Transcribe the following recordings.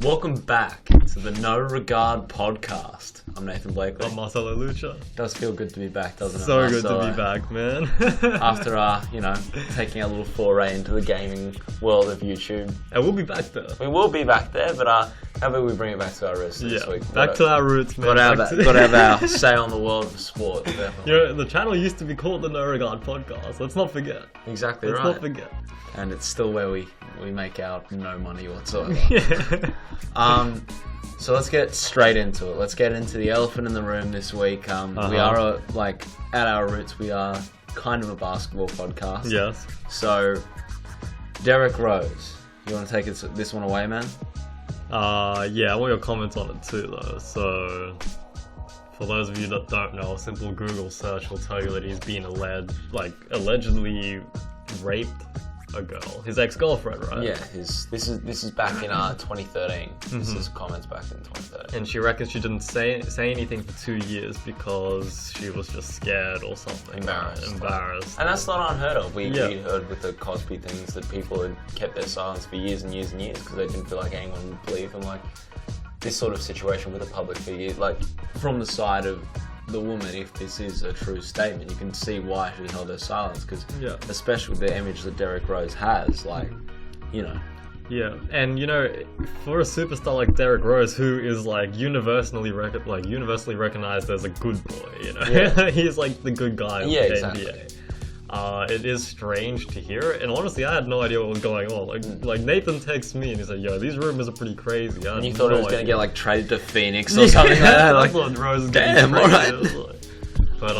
Welcome back to the No Regard podcast. I'm Nathan Bleakley. I'm Marcelo Lucha. Does feel good to be back, doesn't it? So Marcelo? good to be back, man. After taking a little foray into the gaming world of YouTube. And we'll be back there. We will be back there, but how about we bring it back to our roots this week? Back to our roots, man. Got to have our say on the world of sport. Definitely. You know, the channel used to be called the No Regard podcast. Let's not forget. Exactly Let's right. not forget. And it's still where we make our no money whatsoever. Yeah. So let's get straight into it. Let's get into the elephant in the room this week. We are at our roots, we are kind of a basketball podcast. Yes. So, Derrick Rose, you want to take this one away, man? Yeah, I want your comments on it too, though. So, for those of you that don't know, a simple Google search will tell you that he's been allegedly raped a girl, his ex-girlfriend, right? Yeah, this is back in 2013. This is comments back in 2013. And she reckons she didn't say anything for 2 years because she was just scared or something. Embarrassed. And that's not unheard of. We heard with the Cosby things that people had kept their silence for years and years and years because they didn't feel like anyone would believe them. Like this sort of situation with a public figure, like from the side of the woman, if this is a true statement, you can see why she held her silence, because especially with the image that Derrick Rose has, Yeah, and for a superstar like Derrick Rose, who is universally recognized as a good boy, he's like the good guy of the NBA. It is strange to hear, and honestly, I had no idea what was going on. Like Nathan texts me and he said, "Yo, these rumors are pretty crazy." And you thought it was going to get traded to Phoenix or something like that. I thought Rose was damn, alright. But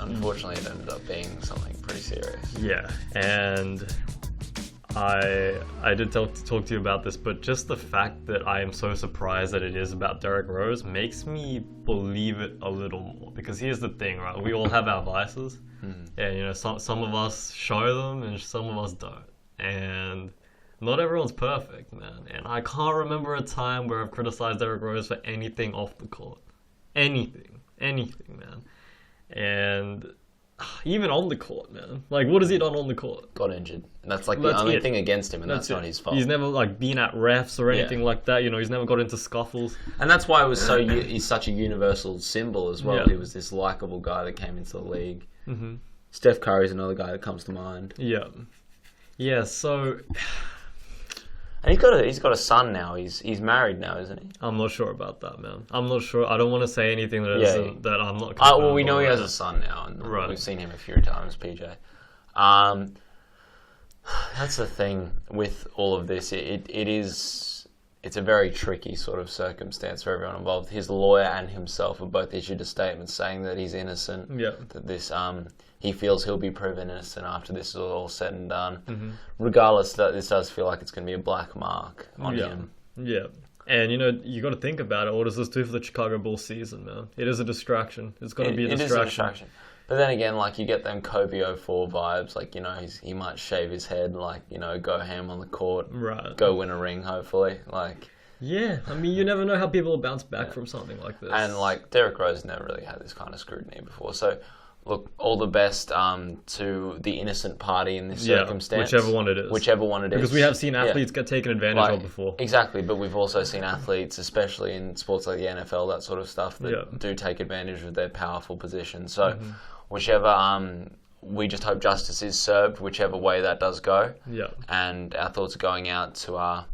unfortunately, it ended up being something pretty serious. Yeah, and I did talk to you about this, but just the fact that I am so surprised that it is about Derrick Rose makes me believe it a little more. Because here's the thing, right? We all have our vices, and some of us show them, and some of us don't. And not everyone's perfect, man. And I can't remember a time where I've criticized Derrick Rose for anything off the court, anything, man. And even on the court, man. Like, what has he done on the court? Got injured. And that's the only thing against him, and that's not his fault. He's never been at refs or anything like that. He's never got into scuffles. And that's why he's such a universal symbol as well. Yeah. He was this likable guy that came into the league. Mm-hmm. Steph Curry's another guy that comes to mind. Yeah. Yeah. So. And he's got a son now. He's married now, isn't he? I'm not sure about that, man. I'm not sure. I don't want to say anything that I'm not. Well, we know he has a son now, and we've seen him a few times, PJ. That's the thing with all of this. It's a very tricky sort of circumstance for everyone involved. His lawyer and himself have both issued a statement saying that he's innocent. Yeah. That this he feels he'll be proven innocent after this is all said and done. Mm-hmm. Regardless, that this does feel like it's going to be a black mark on him. Yeah. And you got to think about it. What does this do for the Chicago Bulls season, man? It is a distraction. It's going to be a distraction. It is a distraction. But then again, you get them Kobe 04 vibes. He might shave his head, go ham on the court, right? Go win a ring, hopefully. Yeah, I mean, you never know how people will bounce back from something like this. And Derrick Rose never really had this kind of scrutiny before. So, look, all the best to the innocent party in this circumstance. Whichever one it is. Because we have seen athletes get taken advantage of before. Exactly, but we've also seen athletes, especially in sports like the NFL, that sort of stuff, that do take advantage of their powerful position. So, whichever, we just hope justice is served, whichever way that does go. Yeah. And our thoughts are going out to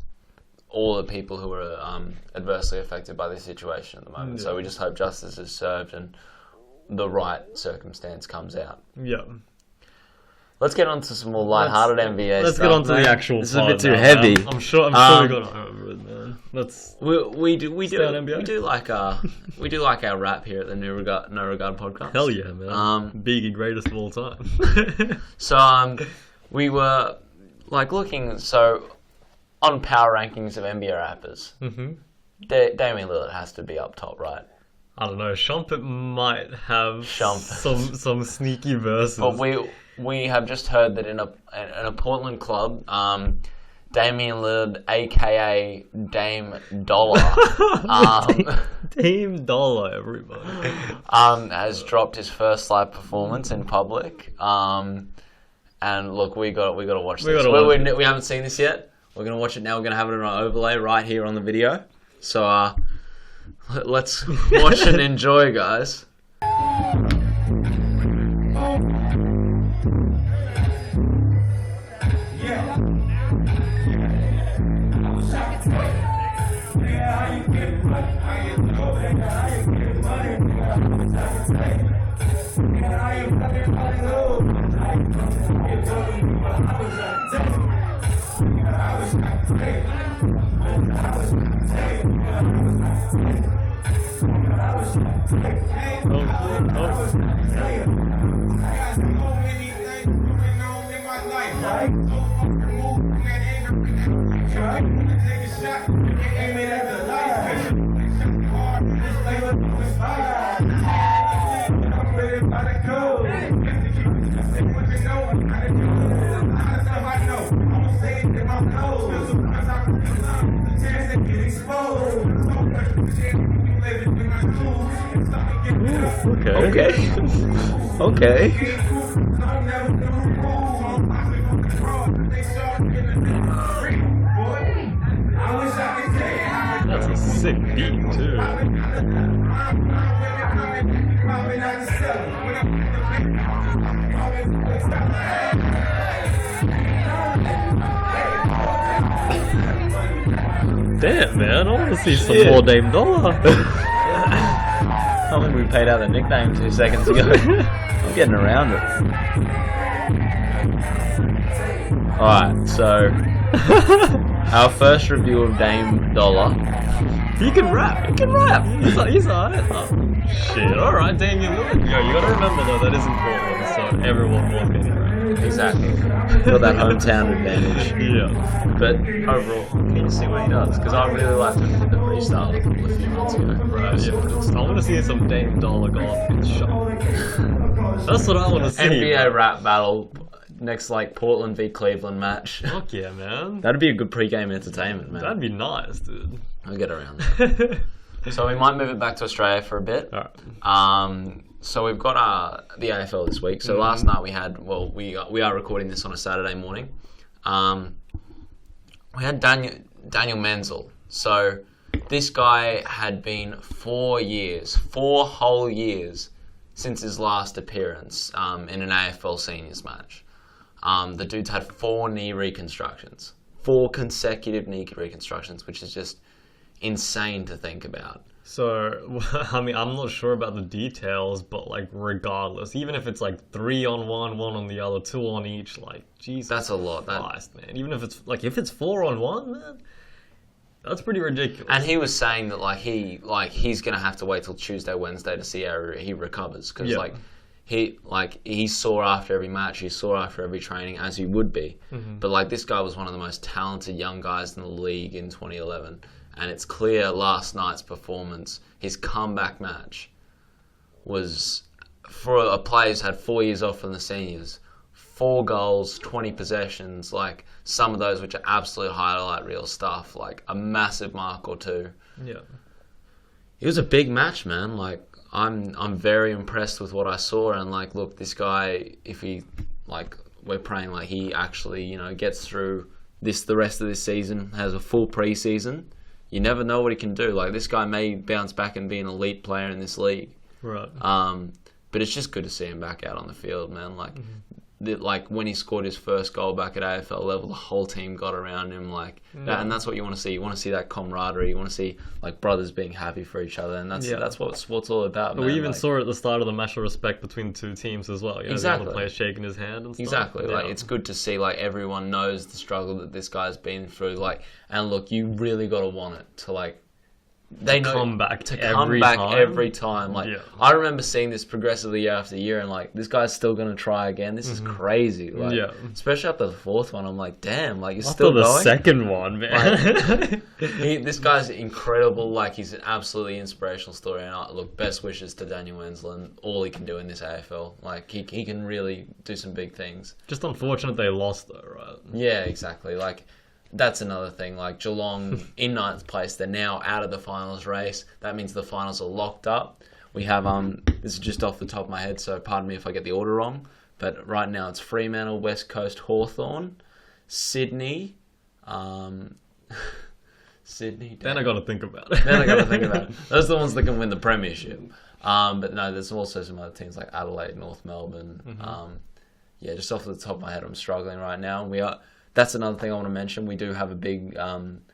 all the people who are adversely affected by this situation at the moment. So we just hope justice is served and the right circumstance comes out. Yeah. Let's get on to some more lighthearted NBA stuff. Let's get on to the actual. This is a bit too heavy. I'm sure we got over it, man. We do like our rap here at the No Regard podcast. Hell yeah, man. Biggie, greatest of all time. So we were looking on power rankings of NBA rappers. Mm-hmm. Damian Lillard has to be up top, right? I don't know. Shumpert might have some sneaky verses. But we have just heard that in a Portland club, Damian Lillard, aka Dame Dollar, Dame Dollar, everybody, has dropped his first live performance in public. And look, we got to watch this. We haven't seen this yet. We're going to watch it now. We're going to have it on an overlay right here on the video. So let's watch and enjoy, guys. Okay. That's a sick beat too. Damn, man, I want to see some more Dame Dollar. I think we paid out the nickname 2 seconds ago. I'm getting around it. Alright, so our first review of Dame Dollar. He can rap. He's alright. Oh, shit, alright, Damian Lillard. Yo, you gotta remember though, that is important, so everyone will get it right. Exactly. Got that hometown advantage. Yeah. But overall, can you see what he does? Because I really liked him with the freestyle a few months ago. Right, yeah. I want to see some Dame Dollar go off and shot. That's what I want to see. NBA rap battle. Next, like, Portland v Cleveland match. Fuck yeah, man. That'd be a good pre-game entertainment, man. That'd be nice, dude. I'll get around that. So we might move it back to Australia for a bit. Alright. So we've got the AFL this week. So last night we had, we are recording this on a Saturday morning. We had Daniel Menzel. So this guy had been 4 whole years since his last appearance in an AFL seniors match. The dude's had 4 knee reconstructions. 4 consecutive knee reconstructions, which is just insane to think about. So, I mean, I'm not sure about the details, but, like, regardless, even if it's, like, 3 on one, 1 on the other, 2 on each, like, Jesus that's a lot. Christ, man. Even if it's, like, if it's 4 on 1, man, that's pretty ridiculous. And he was saying that, he's going to have to wait till Tuesday, Wednesday to see how he recovers. Because, he's sore after every match, he's sore after every training, as he would be. Mm-hmm. But, like, this guy was one of the most talented young guys in the league in 2011. And it's clear last night's performance, his comeback match, was for a player who's had 4 years off from the seniors. 4 goals, 20 possessions, like some of those which are absolute highlight reel stuff, like a massive mark or 2. Yeah. It was a big match, man. Like I'm very impressed with what I saw, and like, look, this guy, if he, like, we're praying like he actually, gets through the rest of this season, has a full preseason. You never know what he can do. Like, this guy may bounce back and be an elite player in this league. Right. But it's just good to see him back out on the field, man. Like, like when he scored his first goal back at AFL level, the whole team got around him, like that, and that's what you want to see. You want to see that camaraderie. You want to see like brothers being happy for each other, and that's what sport's all about. But man. We even saw it at the start of the match of respect between the 2 teams as well. Exactly. The player shaking his hand and stuff. Exactly. Like, it's good to see like everyone knows the struggle that this guy's been through. Like, and look, you really got to want it to like. They come back every time. Like, I remember seeing this progressively year after year, and like, this guy's still gonna try again. This is crazy. Like, especially after the 4th one, I'm like, damn, like, you're still going. After the 2nd one, man. Like, this guy's incredible. Like, he's an absolutely inspirational story. And look, best wishes to Daniel Menzel and all he can do in this AFL. Like, he can really do some big things. Just unfortunate they lost though, right? Yeah, exactly. Like. That's another thing. Like, Geelong in 9th place, they're now out of the finals race. That means the finals are locked up. We have this is just off the top of my head, so pardon me if I get the order wrong. But right now it's Fremantle, West Coast, Hawthorn, Sydney, Sydney. Then I got to think about it. Those are the ones that can win the premiership. But no, there's also some other teams like Adelaide, North Melbourne. Yeah, just off the top of my head, I'm struggling right now. That's another thing I want to mention. We do have a big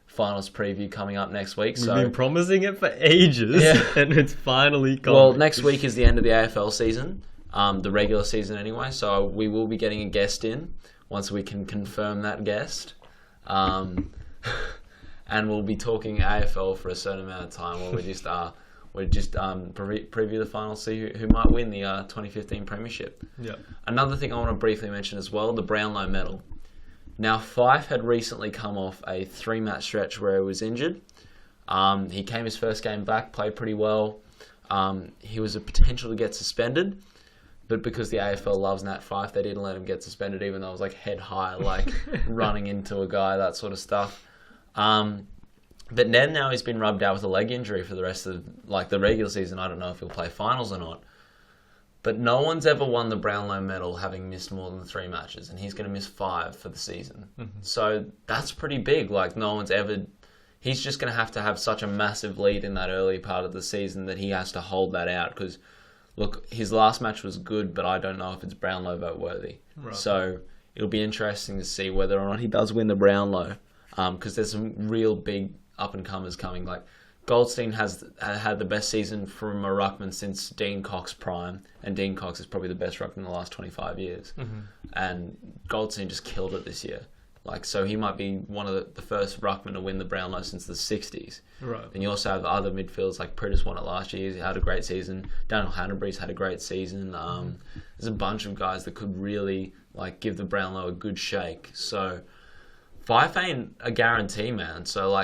finals preview coming up next week. We've been promising it for ages, and it's finally coming. Well, next week is the end of the AFL season, the regular season anyway. So we will be getting a guest in once we can confirm that guest. And we'll be talking AFL for a certain amount of time, where we just preview the finals, see who might win the 2015 premiership. Yeah. Another thing I want to briefly mention as well, the Brownlow medal. Now, Fife had recently come off a 3-match stretch where he was injured. He came his first game back, played pretty well. He was a potential to get suspended, but because the AFL loves Nat Fife, they didn't let him get suspended, even though it was like head high, like running into a guy, that sort of stuff. But then now he's been rubbed out with a leg injury for the rest of the regular season. I don't know if he'll play finals or not. But no one's ever won the Brownlow medal having missed more than 3 matches, and he's going to miss 5 for the season. So that's pretty big. He's just going to have such a massive lead in that early part of the season that he has to hold that out. Because, look, his last match was good, but I don't know if it's Brownlow vote worthy. Right. So it'll be interesting to see whether or not he does win the Brownlow. Because there's some real big up-and-comers coming. Like, Goldstein has had the best season from a ruckman since Dean Cox prime, and Dean Cox is probably the best ruckman in the last 25 years. And Goldstein just killed it this year. So he might be one of the first ruckmen to win the Brownlow since the 60s. Right. And you also have other midfielders like Prittis won it last year. He had a great season. Daniel Hannabury's had a great season. There's a bunch of guys that could really give the Brownlow a good shake. So Fife ain't a guarantee, man. So,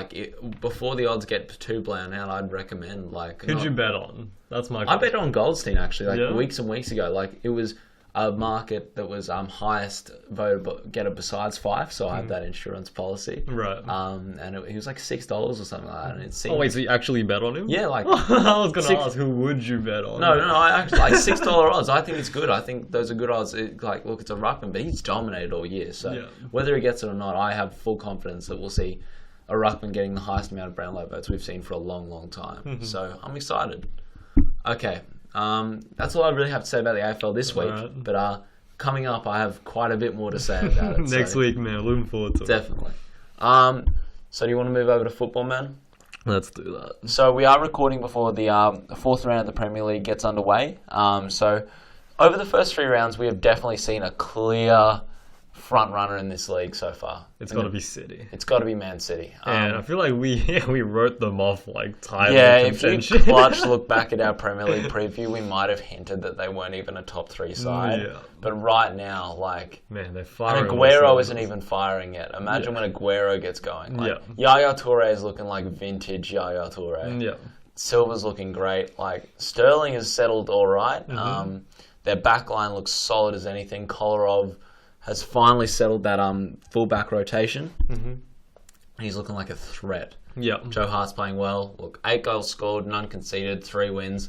before the odds get too blown out, I'd recommend, Who'd you bet on? That's my question. I bet on Goldstein, actually, weeks and weeks ago. It was a market that was highest voted getter besides Fife, so I have that insurance policy. Right. And he was $6 or something like that. And it seemed... Oh, wait, so you actually bet on him? Yeah, I was going to ask, who would you bet on? No, I actually, $6 odds, I think it's good. I think those are good odds. Look, it's a ruckman, but he's dominated all year. So whether he gets it or not, I have full confidence that we'll see a ruckman getting the highest amount of Brownlow votes we've seen for a long, long time. So I'm excited. Okay. That's all I really have to say about the AFL this week. Right. But coming up, I have quite a bit more to say about it. Next week, man. Looking forward to it. Definitely. So do you want to move over to football, man? Let's do that. So we are recording before the fourth round of the Premier League gets underway. So over the first 3 rounds, we have definitely seen a clear front runner in this league so far. It's got to be City. It's got to be Man City. And I feel like we wrote them off title contention. If you clutch look back at our Premier League preview, we might have hinted that they weren't even a top 3 side. Yeah. But right now, man, they're firing. And Aguero isn't even firing yet. Imagine when Aguero gets going. Yaya Toure is looking like vintage Yaya Toure. Yeah. Silva's looking great. Sterling has settled all right. Their back line looks solid as anything. Kolarov has finally settled that full-back rotation. He's looking like a threat. Yeah. Joe Hart's playing well. Look, 8 goals scored, none conceded, 3 wins.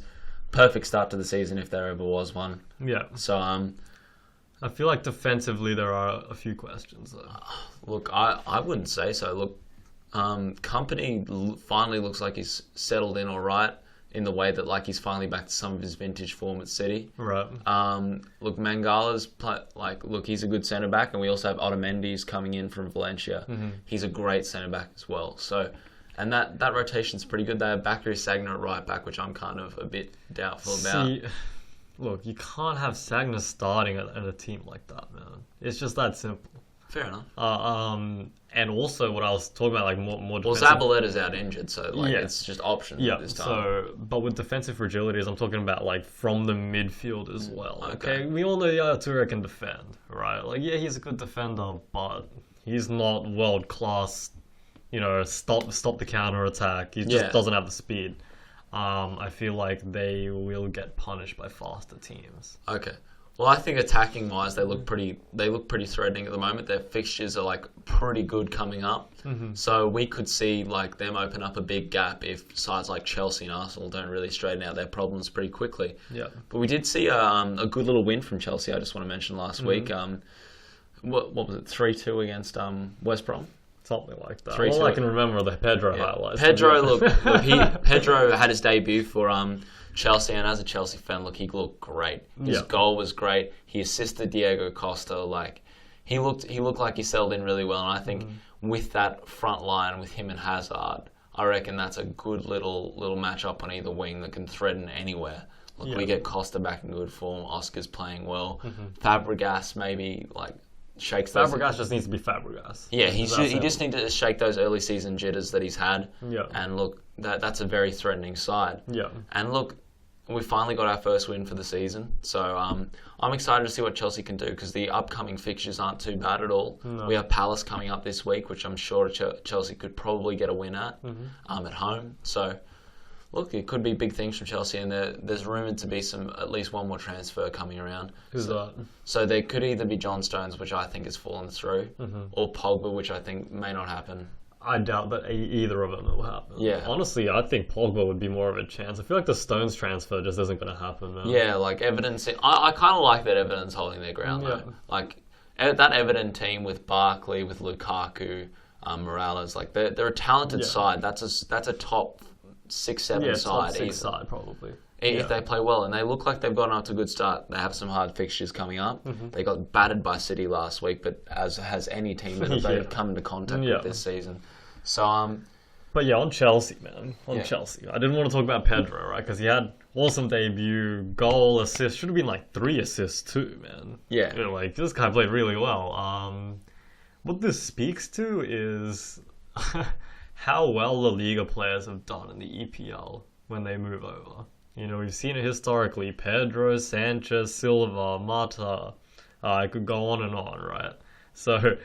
Perfect start to the season if there ever was one. Yeah. So, I feel like defensively there are a few questions, though. Look, I wouldn't say so. Look, Company finally looks like he's settled in all right, in the way that he's finally back to some of his vintage form at City. Right. Look, Mangala's he's a good centre back, and we also have Otamendi's coming in from Valencia. He's a great centre back as well. So, and that rotation's pretty good. They have Bakary Sagna at right back, which I'm kind of a bit doubtful about. Look, you can't have Sagna starting at a team like that, man. It's just that simple. Fair enough. And also what I was talking about, more defensive... Well, Zabaletta's out injured, so it's just options this time. So, but with defensive fragilities, I'm talking about from the midfield as well. Okay, we all know Yaya Toure can defend, right? He's a good defender, but he's not world class. Stop the counter attack. He just doesn't have the speed. I feel like they will get punished by faster teams. Okay. Well, I think attacking-wise, they look pretty threatening at the moment. Their fixtures are pretty good coming up, so we could see them open up a big gap if sides like Chelsea and Arsenal don't really straighten out their problems pretty quickly. Yeah. But we did see a good little win from Chelsea. I just want to mention last week. What was it? 3-2 against West Brom. Something like that. 3-2. All I can remember are the Pedro highlights. Pedro, Pedro had his debut for Chelsea, and as a Chelsea fan, he looked great. His goal was great. He assisted Diego Costa. He looked like he settled in really well, and I think with that front line with him and Hazard, I reckon that's a good little match-up on either wing that can threaten anywhere. We get Costa back in good form. Oscar's playing well. Fabregas maybe shakes those. Fabregas just needs to be Fabregas. Yeah, he just needs to shake those early season jitters that he's had. Yeah. And look, that's a very threatening side. Yeah. And look, we finally got our first win for the season. So I'm excited to see what Chelsea can do because the upcoming fixtures aren't too bad at all. No. We have Palace coming up this week, which I'm sure Chelsea could probably get a win at home. So look, it could be big things from Chelsea, and there's rumoured to be at least one more transfer coming around. Who's that? So there could either be John Stones, which I think has fallen through, or Pogba, which I think may not happen. I doubt that either of them will happen. Yeah. Honestly, I think Pogba would be more of a chance. I feel like the Stones transfer just isn't going to happen, man. Yeah, Everton. I kind of like that Everton's holding their ground, though. That Everton team with Barkley, with Lukaku, Morales, they're a talented side. That's a top 6-7 side. Top 6 side, probably. If they play well, and they look like they've gotten off to a good start. They have some hard fixtures coming up. They got battered by City last week, but as has any team that they've come into contact with this season. So, But yeah, on Chelsea, man. Chelsea. I didn't want to talk about Pedro, right? Because he had awesome debut, goal, assist. Should have been 3 assists too, man. Yeah. This guy played really well. What this speaks to is how well the Liga players have done in the EPL when they move over. We've seen it historically. Pedro, Sanchez, Silva, Mata. I could go on and on, right? So,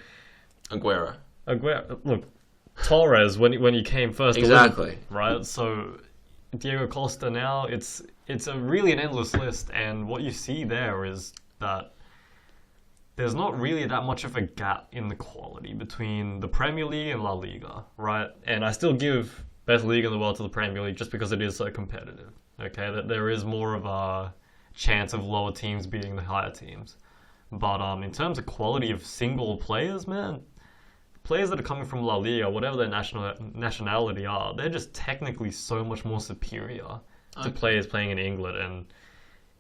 Aguero. Look, Torres when he came first. Exactly. Right? So, Diego Costa now, it's really an endless list. And what you see there is that there's not really that much of a gap in the quality between the Premier League and La Liga, right? And I still give best league in the world to the Premier League just because it is so competitive. Okay, that there is more of a chance of lower teams beating the higher teams. But in terms of quality of single players, man, players that are coming from La Liga, whatever their nationality are, they're just technically so much more superior to players playing in England, and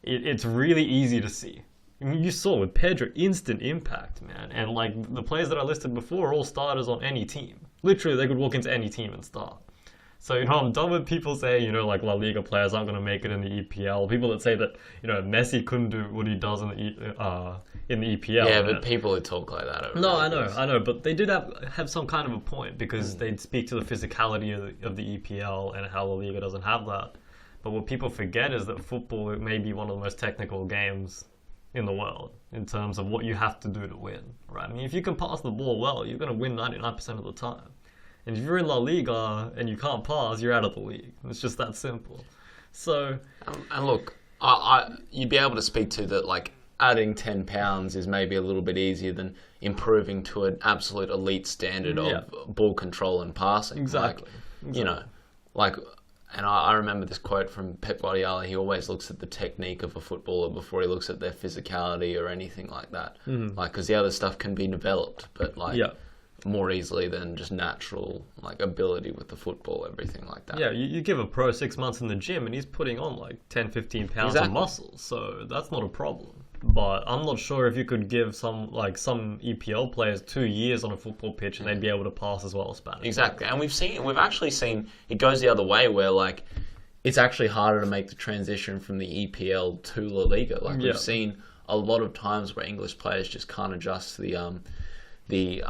it's really easy to see. You saw with Pedro, instant impact, man. And the players that I listed before are all starters on any team. Literally, they could walk into any team and start. So, I'm done with people saying, La Liga players aren't going to make it in the EPL. People that say that, Messi couldn't do what he does in the EPL. Yeah, but people who talk like that are... No, I know. But they did have some kind of a point because they'd speak to the physicality of the EPL and how La Liga doesn't have that. But what people forget is that football may be one of the most technical games in the world in terms of what you have to do to win, right? I mean, if you can pass the ball well, you're going to win 99% of the time. And if you're in La Liga and you can't pass, you're out of the league. It's just that simple. So, and look, you'd be able to speak to that. Adding 10 pounds is maybe a little bit easier than improving to an absolute elite standard of ball control and passing. Exactly. And I remember this quote from Pep Guardiola. He always looks at the technique of a footballer before he looks at their physicality or anything like that. Because the other stuff can be developed, but more easily than just natural ability with the football, everything like that. Yeah, you give a pro 6 months in the gym and he's putting on 10, 15 pounds of muscle, so that's not a problem. But I'm not sure if you could give some EPL players 2 years on a football pitch and they'd be able to pass as well as Spanish. Exactly, and we've actually seen it goes the other way where it's actually harder to make the transition from the EPL to La Liga. We've seen a lot of times where English players just can't adjust to the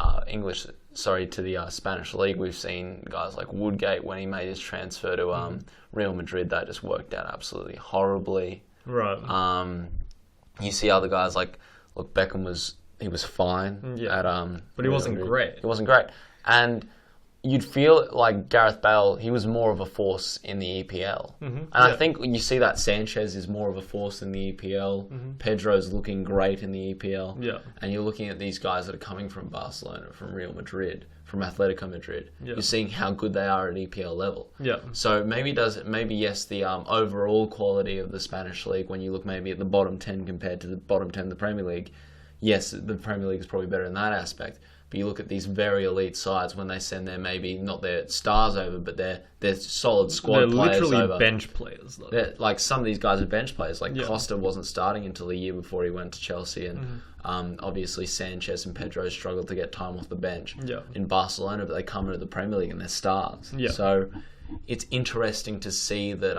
Spanish league. We've seen guys like Woodgate when he made his transfer to Real Madrid, that just worked out absolutely horribly. Right. You see other guys Beckham was fine at but he wasn't great. He wasn't great, and you'd feel like Gareth Bale, he was more of a force in the EPL. And I think you see that Sanchez is more of a force in the EPL. Pedro's looking great in the EPL. Yeah. And you're looking at these guys that are coming from Barcelona, from Real Madrid, from Atletico Madrid. Yeah. You're seeing how good they are at EPL level. Yeah. So maybe the overall quality of the Spanish league, when you look maybe at the bottom 10 compared to the bottom 10 of the Premier League, yes, the Premier League is probably better in that aspect. But you look at these very elite sides when they send their maybe not their stars over, but their solid squad players over. They're literally bench players, though. Like some of these guys are bench players. Like Yeah. Costa wasn't starting until a year before he went to Chelsea, and obviously Sanchez and Pedro struggled to get time off the bench Yeah. in Barcelona, but they come into the Premier League and they're stars. Yeah. So it's interesting to see that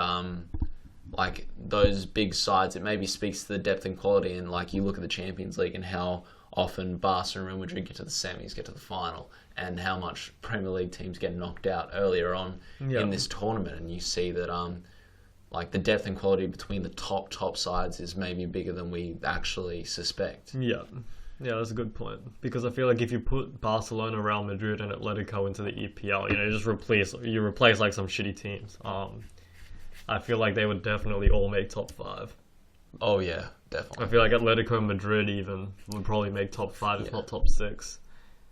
like those big sides, it maybe speaks to the depth and quality, and like you look at the Champions League and how often Barca and Real Madrid get to the semis, get to the final, and how much Premier League teams get knocked out earlier on in this tournament, and you see that like the depth and quality between the top sides is maybe bigger than we actually suspect. Yeah, that's a good point. Because I feel like if you put Barcelona, Real Madrid, and Atletico into the EPL, you just replace like some shitty teams. I feel like they would definitely all make top 5. Oh yeah, definitely. I feel like Atletico Madrid even would probably make top 5, if not top 6.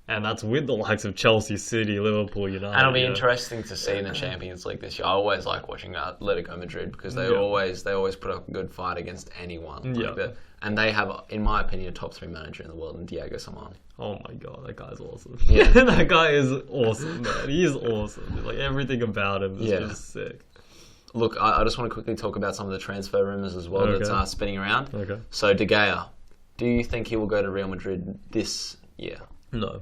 And that's with the likes of Chelsea, City, Liverpool, United. And it'll be interesting to see in the Champions League this year. I always like watching Atletico Madrid because they always put up a good fight against anyone. And they have, in my opinion, a top 3 manager in the world, in Diego Simeone. Oh my god, that guy's awesome. Yeah. That guy is awesome, man. He is awesome. Like everything about him is just sick. Look, I just want to quickly talk about some of the transfer rumours as well that's spinning around. Okay. So, De Gea, do you think he will go to Real Madrid this year? No.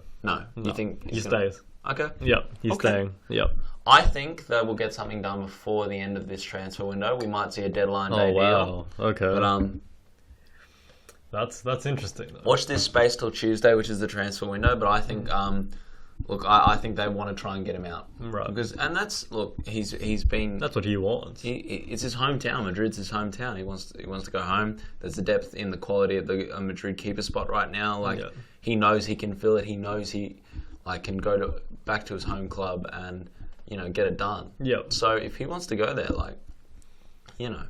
You think he stays? Okay. Yep, he's staying. Yep. I think that we'll get something done before the end of this transfer window. We might see a deadline day deal. Okay. But that's interesting, though. watch this space till Tuesday, which is the transfer window. But I think I think they want to try and get him out, right? He's been. That's what he wants. It's his hometown. Madrid's his hometown. He wants to go home. There's the depth in the quality of the Madrid keeper spot right now. He knows he can fill it. He knows he can go back to his home club and get it done. Yeah. So if he wants to go there,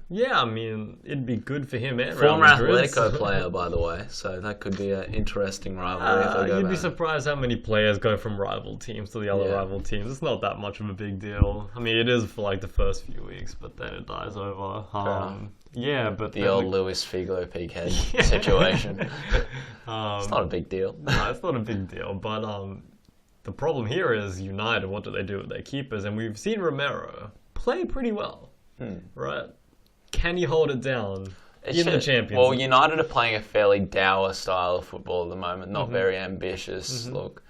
Yeah, I mean, it'd be good for him and former Real Madrid. Atletico player, by the way. So that could be an interesting rivalry if they go You'd back. be surprised how many players go from rival teams to the other rival teams. It's not that much of a big deal. I mean, it is for like the first few weeks, but then it dies over. But the old Luis Figo Peakhead situation. It's not a big deal. No, it's not a big deal. But the problem here is United. What do they do with their keepers? And we've seen Romero play pretty well. Right? Can you hold it down in the Champions League? Well, United are playing a fairly dour style of football at the moment, not very ambitious. Look,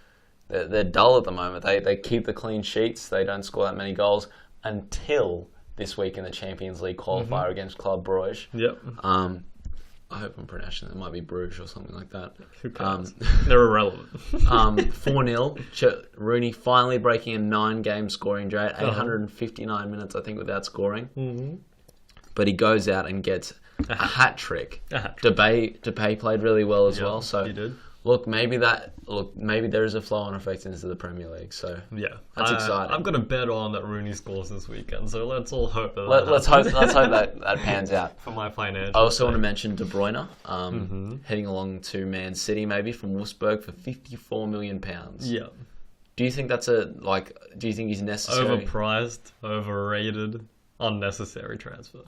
they're dull at the moment. They keep the clean sheets. They don't score that many goals until this week in the Champions League qualifier against Club Brugge. Yep. I hope I'm pronouncing it. It might be Bruges or something like that. Who cares? They're irrelevant. 4-0. Rooney finally breaking a 9-game scoring drought. 859 minutes, I think, without scoring. But he goes out and gets a hat trick. Depay played really well as well. So he did. Look, maybe there is a flow-on effect into the Premier League. So that's exciting. I've got a bet on that Rooney scores this weekend. So let's all hope that. Let's hope that pans out for my financial. I also want to mention De Bruyne heading along to Man City, maybe from Wolfsburg for £54 million. Yeah. Do you think that's do you think he's necessary? Overpriced, overrated, unnecessary transfer.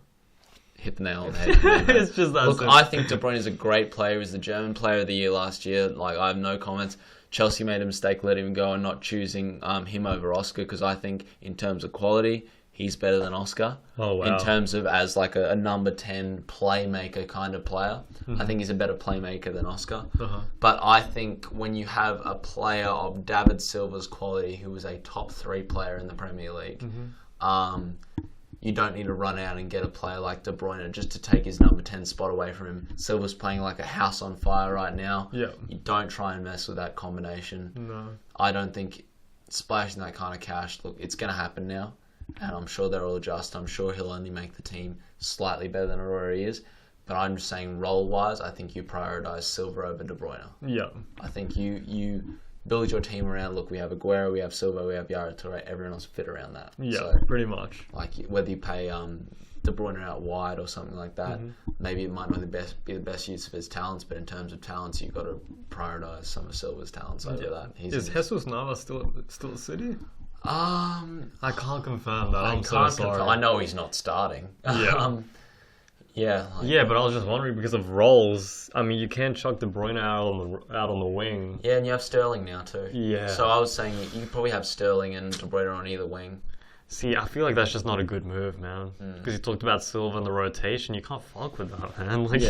Hit the nail on the head. It's just that. Look, I think De Bruyne is a great player. He's the German Player of the Year last year. I have no comments. Chelsea made a mistake letting him go and not choosing him over Oscar because I think in terms of quality, he's better than Oscar. Oh, wow. In terms of as a number 10 playmaker kind of player, I think he's a better playmaker than Oscar. But I think when you have a player of David Silva's quality, who was a top 3 player in the Premier League, you don't need to run out and get a player like De Bruyne just to take his number 10 spot away from him. Silva's playing like a house on fire right now. Yeah. You don't try and mess with that combination. No. I don't think splashing that kind of cash, look, it's going to happen now. And I'm sure they'll adjust. I'm sure he'll only make the team slightly better than it already is. But I'm just saying role-wise, I think you prioritise Silva over De Bruyne. Yeah. I think you build your team around, look, we have Aguero, we have Silva, we have Yaya Toure, everyone else fit around that. Yeah, so, pretty much. Whether you pay De Bruyne out wide or something like that, maybe it might not be the best use of his talents, but in terms of talents, you've got to prioritise some of Silva's talents over that. Is Jesus Navas still at City? I can't confirm that. I'm so sorry. I know he's not starting. Yeah. Yeah. Yeah, but I was just wondering because of roles. I mean, you can chuck De Bruyne out on the wing. Yeah, and you have Sterling now too. Yeah. So I was saying you could probably have Sterling and De Bruyne on either wing. See, I feel like that's just not a good move, man. Because you talked about Silva and the rotation. You can't fuck with that, man. Like,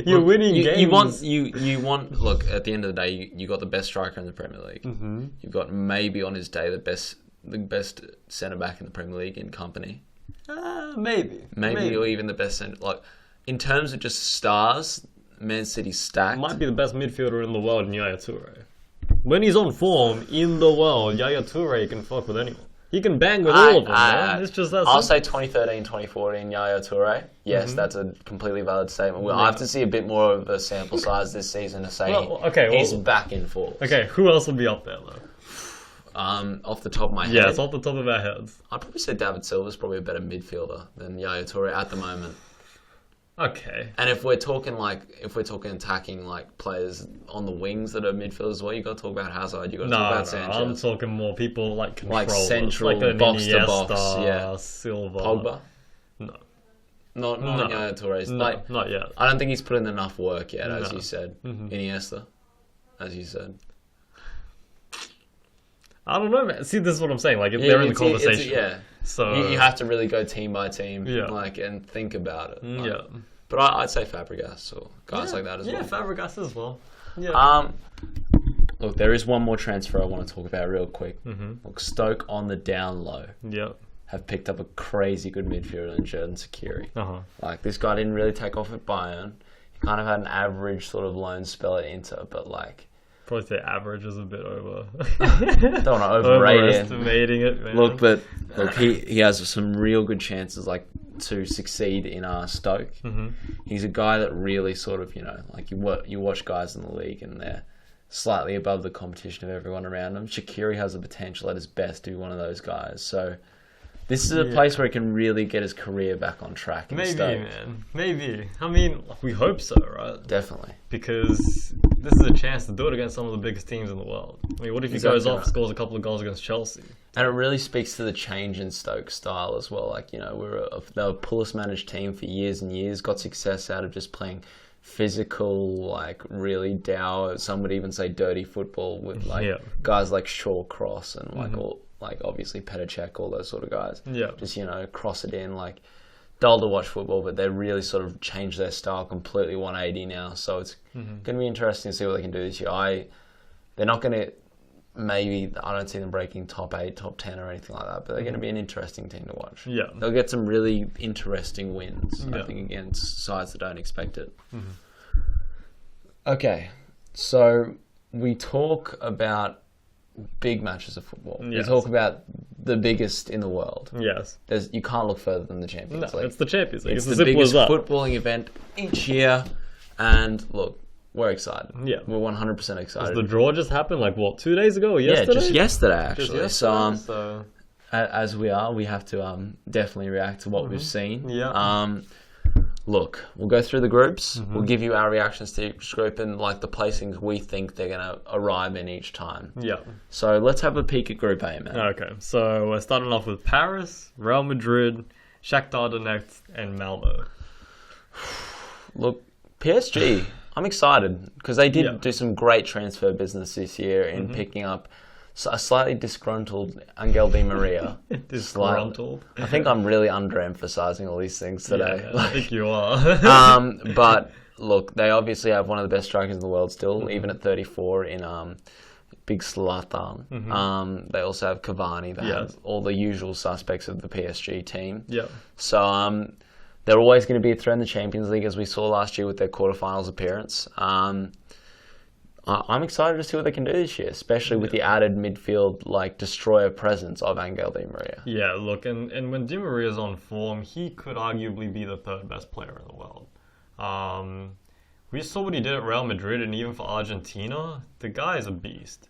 you're winning games. You want. Look, at the end of the day, you got the best striker in the Premier League. Mm-hmm. You've got maybe on his day the best centre back in the Premier League in company. Maybe, or even the best centre. Like, in terms of just stars, Man City stacked. Might be the best midfielder in the world in Yaya Toure. When he's on form in the world, Yaya Toure can fuck with anyone. He can bang with all of them, man. It's just that I'll say 2013, 2014, Yaya Toure. Yes, that's a completely valid statement. Well, I have to see a bit more of a sample size this season to say he's back in full. Okay, who else will be up there, though? Off the top of my head. Yeah, it's off the top of our heads. I'd probably say David Silva's probably a better midfielder than Yaya Toure at the moment. Okay. And if we're talking attacking like players on the wings that are midfielders as well, you got to talk about Hazard. You got to talk about Sanchez. I'm talking more people like controllers, like central, like box Iniesta, to box. Yeah, Silva, Pogba. No, not Yaya Toure. No, not yet. I don't think he's put in enough work yet, as you said. Iniesta, as you said. I don't know, man. See, this is what I'm saying. Like, they're in the conversation. So you have to really go team by team, and think about it. But I'd say Fabregas or guys like that as well. Yeah, Fabregas as well. Yeah. Look, there is one more transfer I want to talk about real quick. Look, Stoke on the down low. Have picked up a crazy good midfielder in Xherdan Shaqiri. Like, this guy didn't really take off at Bayern. He kind of had an average sort of loan spell at Inter, but like. Probably say average is a bit over. Don't want to overrate it. Overestimating it, man. Look, he has some real good chances, like, to succeed in Stoke. He's a guy that really sort of, like you watch guys in the league and they're slightly above the competition of everyone around him. Shaqiri has the potential at his best to be one of those guys. So this is a place where he can really get his career back on track. Maybe, man. Maybe. I mean, we hope so, right? Definitely. Because this is a chance to do it against some of the biggest teams in the world. I mean, what if he goes off, scores a couple of goals against Chelsea? And it really speaks to the change in Stoke's style as well. Like, they were a Pulis-managed team for years and years, got success out of just playing physical, like, really dour, some would even say dirty football with, like, guys like Shaw Cross and, like, all... Like, obviously, Petr Cech, all those sort of guys. Yeah. Just, cross it in. Like, dull to watch football, but they really sort of changed their style completely 180 now. So it's going to be interesting to see what they can do this year. They're not going to... Maybe, I don't see them breaking top 8, top 10 or anything like that, but they're going to be an interesting team to watch. Yeah. They'll get some really interesting wins, I think, against sides that don't expect it. Okay. So, we talk about... big matches of football. Yes. We talk about the biggest in the world. Yes. You can't look further than the Champions League. It's the Champions League. It's the biggest footballing event each year. And look, we're excited. Yeah. We're 100% excited. Does the draw just happen 2 days ago or yesterday? Yeah, just yesterday actually. So as we have to definitely react to what we've seen. Yeah. Look, we'll go through the groups. We'll give you our reactions to each group and the placings we think they're going to arrive in each time. Yeah. So let's have a peek at Group A, man. Okay, so we're starting off with Paris, Real Madrid, Shakhtar Donetsk, and Malmo. Look, PSG, I'm excited because they did do some great transfer business this year in picking up a slightly disgruntled Angel Di Maria. Disgruntled? I think I'm really underemphasizing all these things today. Yeah, I think you are. But look, they obviously have one of the best strikers in the world still, even at 34 in big Zlatan. They also have Cavani. They have all the usual suspects of the PSG team. Yeah. So they're always going to be a threat in the Champions League, as we saw last year with their quarterfinals appearance. I'm excited to see what they can do this year, especially with the added midfield, destroyer presence of Angel Di Maria. Yeah, look, and when Di Maria's on form, he could arguably be the third best player in the world. We saw what he did at Real Madrid, and even for Argentina, the guy is a beast.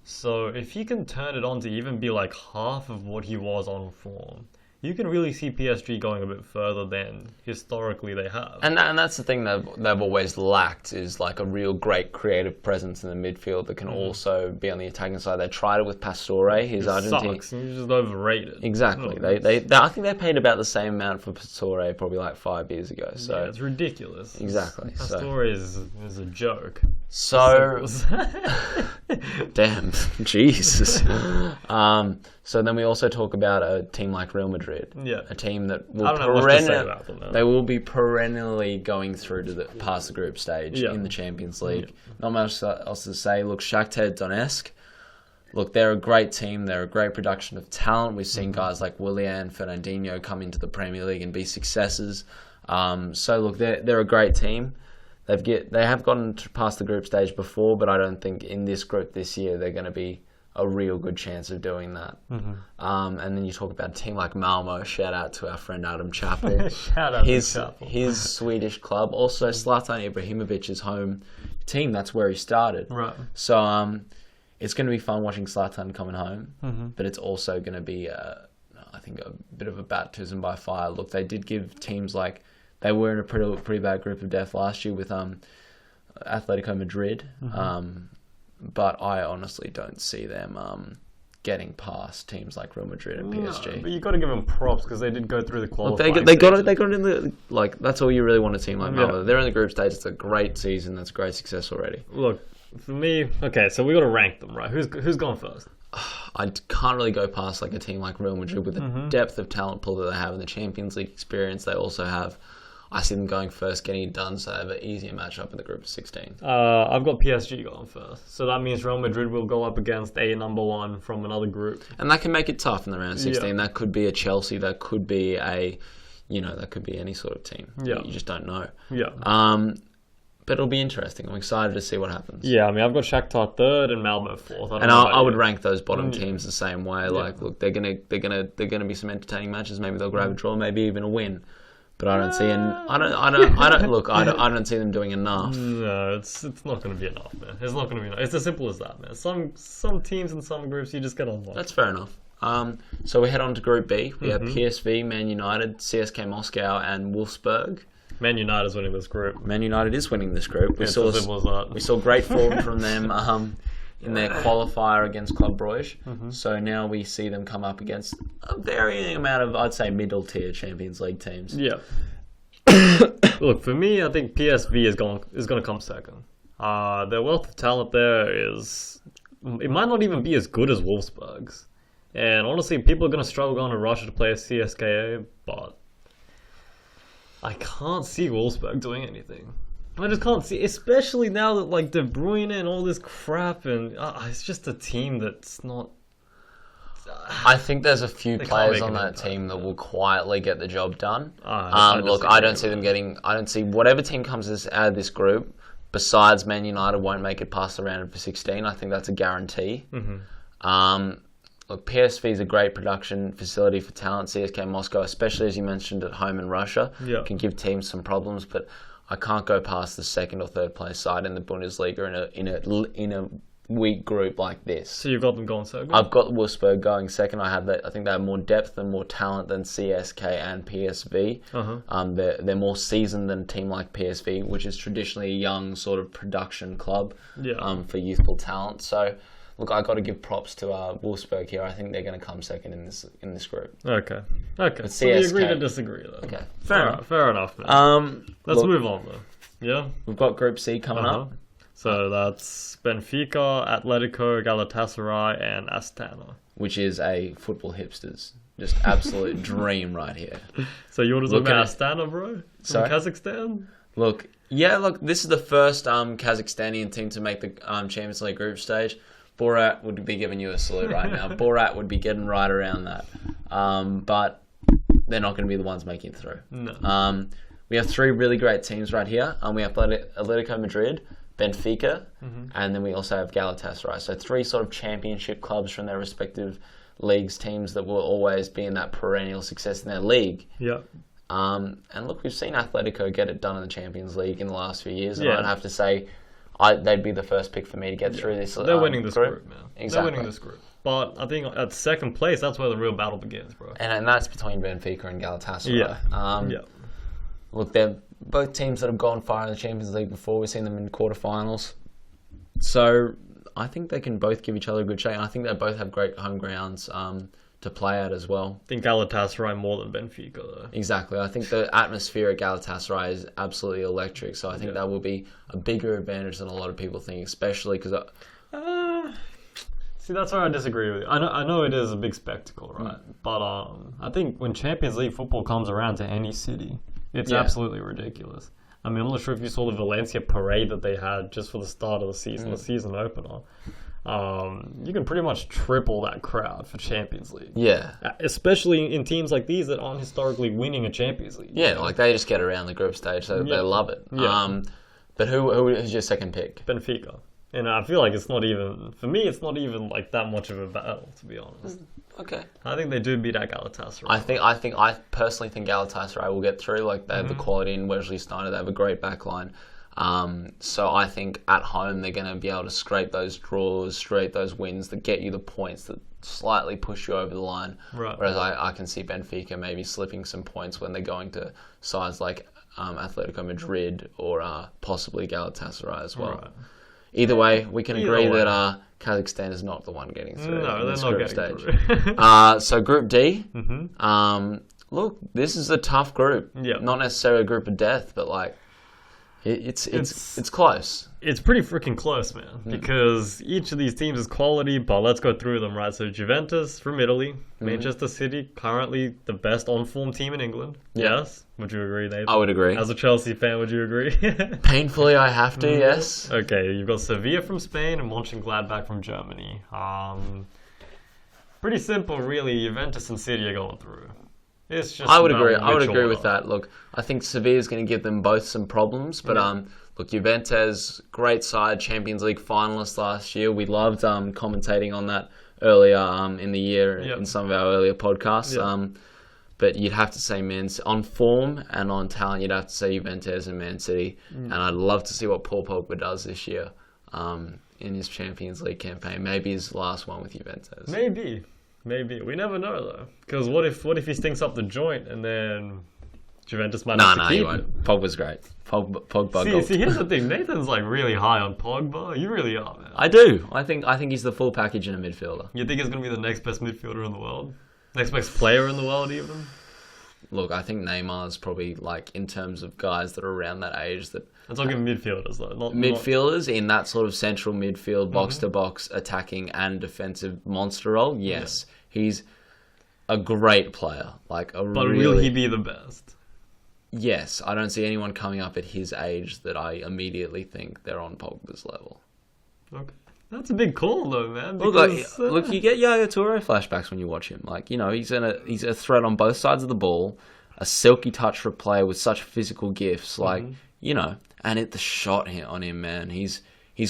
So if he can turn it on to even be half of what he was on form, you can really see PSG going a bit further than historically they have. And that's the thing they've always lacked, is like a real great creative presence in the midfield that can also be on the attacking side. They tried it with Pastore, his Argentine. Sucks. He's just overrated. Exactly. They I think they paid about the same amount for Pastore probably like 5 years ago. So yeah, it's ridiculous. Exactly. Pastore is a joke. So damn, Jesus. So then we also talk about a team like Real Madrid. Yeah. A team that will I don't know what to say about them, though. They will be perennially going through to past the group stage in the Champions League. Yeah. Not much else to say. Look, Shakhtar Donetsk. Look, they're a great team. They're a great production of talent. We've seen guys like Willian, Fernandinho come into the Premier League and be successes. So look, they're a great team. They have gotten past the group stage before, but I don't think in this group this year they're going to be a real good chance of doing that. And then you talk about a team like Malmo. Shout out to our friend Adam Chappell. Shout out to Chappell. His Swedish club. Also, Zlatan Ibrahimovic's home team. That's where he started. Right. So it's going to be fun watching Zlatan coming home, but it's also going to be, I think, a bit of a baptism by fire. Look, they did give teams like... They were in a pretty bad group of death last year with Atletico Madrid. But I honestly don't see them getting past teams like Real Madrid and PSG. No, but you got to give them props because they did go through the qualifying. Look, they got it in the that's all you really want a team like Malmo. They're in the group stage. It's a great season. That's a great success already. Look, for me, okay, so we got to rank them, right? Who's gone first? I can't really go past like a team like Real Madrid with the depth of talent pool that they have in the Champions League experience. They also have. I see them going first, getting it done, so they have an easier matchup in the group of 16. I've got PSG going first. So that means Real Madrid will go up against a number one from another group. And that can make it tough in the round of 16. Yeah. That could be a Chelsea. That could be that could be any sort of team. Yeah. You just don't know. Yeah. But it'll be interesting. I'm excited to see what happens. Yeah, I mean, I've got Shakhtar third and Malmo fourth. I would rank those bottom teams the same way. Yeah. Like, look, they're gonna be some entertaining matches. Maybe they'll grab a draw, maybe even a win. But I don't see, I don't see them doing enough. No, it's not going to be enough, man. It's not going to be enough. It's as simple as that, man. Some teams and some groups you just get on. That's fair enough. So we head on to Group B. We have PSV, Man United, CSK Moscow, and Wolfsburg. Man United is winning this group. Man United is winning this group. We saw great form from them in their qualifier against Club Brugge. So now we see them come up against a varying amount of, I'd say, middle-tier Champions League teams. Yeah. Look, for me, I think PSV is going to come second. Their wealth of talent there is... It might not even be as good as Wolfsburg's. And honestly, people are going to struggle going to Russia to play a CSKA, but I can't see Wolfsburg doing anything. I just can't see, especially now that like De Bruyne and all this crap, and it's just a team that's not. I think there's a few players on that team that will quietly get the job done. I don't see them getting. I don't see whatever team comes out of this group, besides Man United, won't make it past the round of 16. I think that's a guarantee. Look, PSV is a great production facility for talent. CSK Moscow, especially as you mentioned at home in Russia, can give teams some problems, but. I can't go past the second or third place side in the Bundesliga in a weak group like this. So you've got them going second? I've got Wolfsburg going second. I think they have more depth and more talent than CSK and PSV. They're more seasoned than a team like PSV, which is traditionally a young sort of production club for youthful talent. So. Look, I got to give props to Wolfsburg here. I think they're going to come second in this group. Okay. So we agree to disagree, though. Okay. Fair enough. Man. Let's move on, though. Yeah? We've got Group C coming up. So that's Benfica, Atletico, Galatasaray, and Astana. Which is a football hipster's just absolute dream right here. So you want to talk about Astana, bro? From Kazakhstan? Look, this is the first Kazakhstanian team to make the Champions League group stage. Borat would be giving you a salute right now. Borat would be getting right around that. But they're not going to be the ones making it through. No. We have three really great teams right here. We have Atletico Madrid, Benfica, and then we also have Galatasaray. So three sort of championship clubs from their respective leagues, teams that will always be in that perennial success in their league. Yeah. And look, we've seen Atletico get it done in the Champions League in the last few years. And Yeah. I'd have to say... they'd be the first pick for me to get through this. They're winning this group, man. Exactly. They're winning this group. But I think at second place, that's where the real battle begins, bro. And that's between Benfica and Galatasaray. Yeah. Look, they're both teams that have gone far in the Champions League before. We've seen them in quarterfinals. So I think they can both give each other a good shake. And I think they both have great home grounds to play at as well. I think Galatasaray more than Benfica, though. Exactly. I think the atmosphere at Galatasaray is absolutely electric. So I think that will be a bigger advantage than a lot of people think, especially because... See, that's where I disagree with you. I know it is a big spectacle, right? But I think when Champions League football comes around to any city, it's absolutely ridiculous. I mean, I'm not sure if you saw the Valencia parade that they had just for the start of the season, the season opener. You can pretty much triple that crowd for Champions League. Yeah. Especially in teams like these that aren't historically winning a Champions League. Yeah, like they just get around the group stage, so they love it. Yeah. But who is your second pick? Benfica. And I feel like it's not even like that much of a battle, to be honest. Okay. I think they do beat out Galatasaray. I personally think Galatasaray will get through. Like they have the quality in Wesley Sneijder. They have a great backline. So I think at home they're going to be able to scrape those draws, scrape those wins that get you the points that slightly push you over the line. Right. Whereas I can see Benfica maybe slipping some points when they're going to sides like Atletico Madrid or possibly Galatasaray as well. Right. Either way, we can agree that Kazakhstan is not the one getting through in this group stage. So Group D, look, this is a tough group. Yep. Not necessarily a group of death, but like it's close. It's pretty freaking close, man, because each of these teams is quality, but let's go through them, right? So Juventus from Italy, Manchester City, currently the best on-form team in England. Yes? Would you agree, Nathan? I would agree. As a Chelsea fan, would you agree? Painfully, I have to, yes. Okay, you've got Sevilla from Spain and Mönchengladbach from Germany. Pretty simple, really. Juventus and City are going through. It's just I would agree with that. Look, I think Sevilla is going to give them both some problems, but look, Juventus, great side, Champions League finalists last year. We loved commentating on that earlier in the year in some of our earlier podcasts. But you'd have to say on form and on talent, you'd have to say Juventus and Man City. And I'd love to see what Paul Pogba does this year in his Champions League campaign. Maybe his last one with Juventus. Maybe. We never know, though. Because what if he stinks up the joint and then Juventus might have to keep him? Pogba's great. Pogba. See, here's the thing. Nathan's like really high on Pogba. You really are, man. I do. I think he's the full package in a midfielder. You think he's going to be the next best midfielder in the world? Next best player in the world, even? Look, I think Neymar's probably, like, in terms of guys that are around that age that... I'm talking midfielders, though. Midfielders in that sort of central midfield, box-to-box, attacking and defensive monster role, yes. Yeah. He's a great player. But will he be the best? Yes. I don't see anyone coming up at his age that I immediately think they're on Pogba's level. Okay. That's a big call, though, man. Because, look, you get Yaya Toure flashbacks when you watch him. Like, you know, he's a threat on both sides of the ball, a silky touch for a player with such physical gifts. Like, you know, and the shot on him, man. He's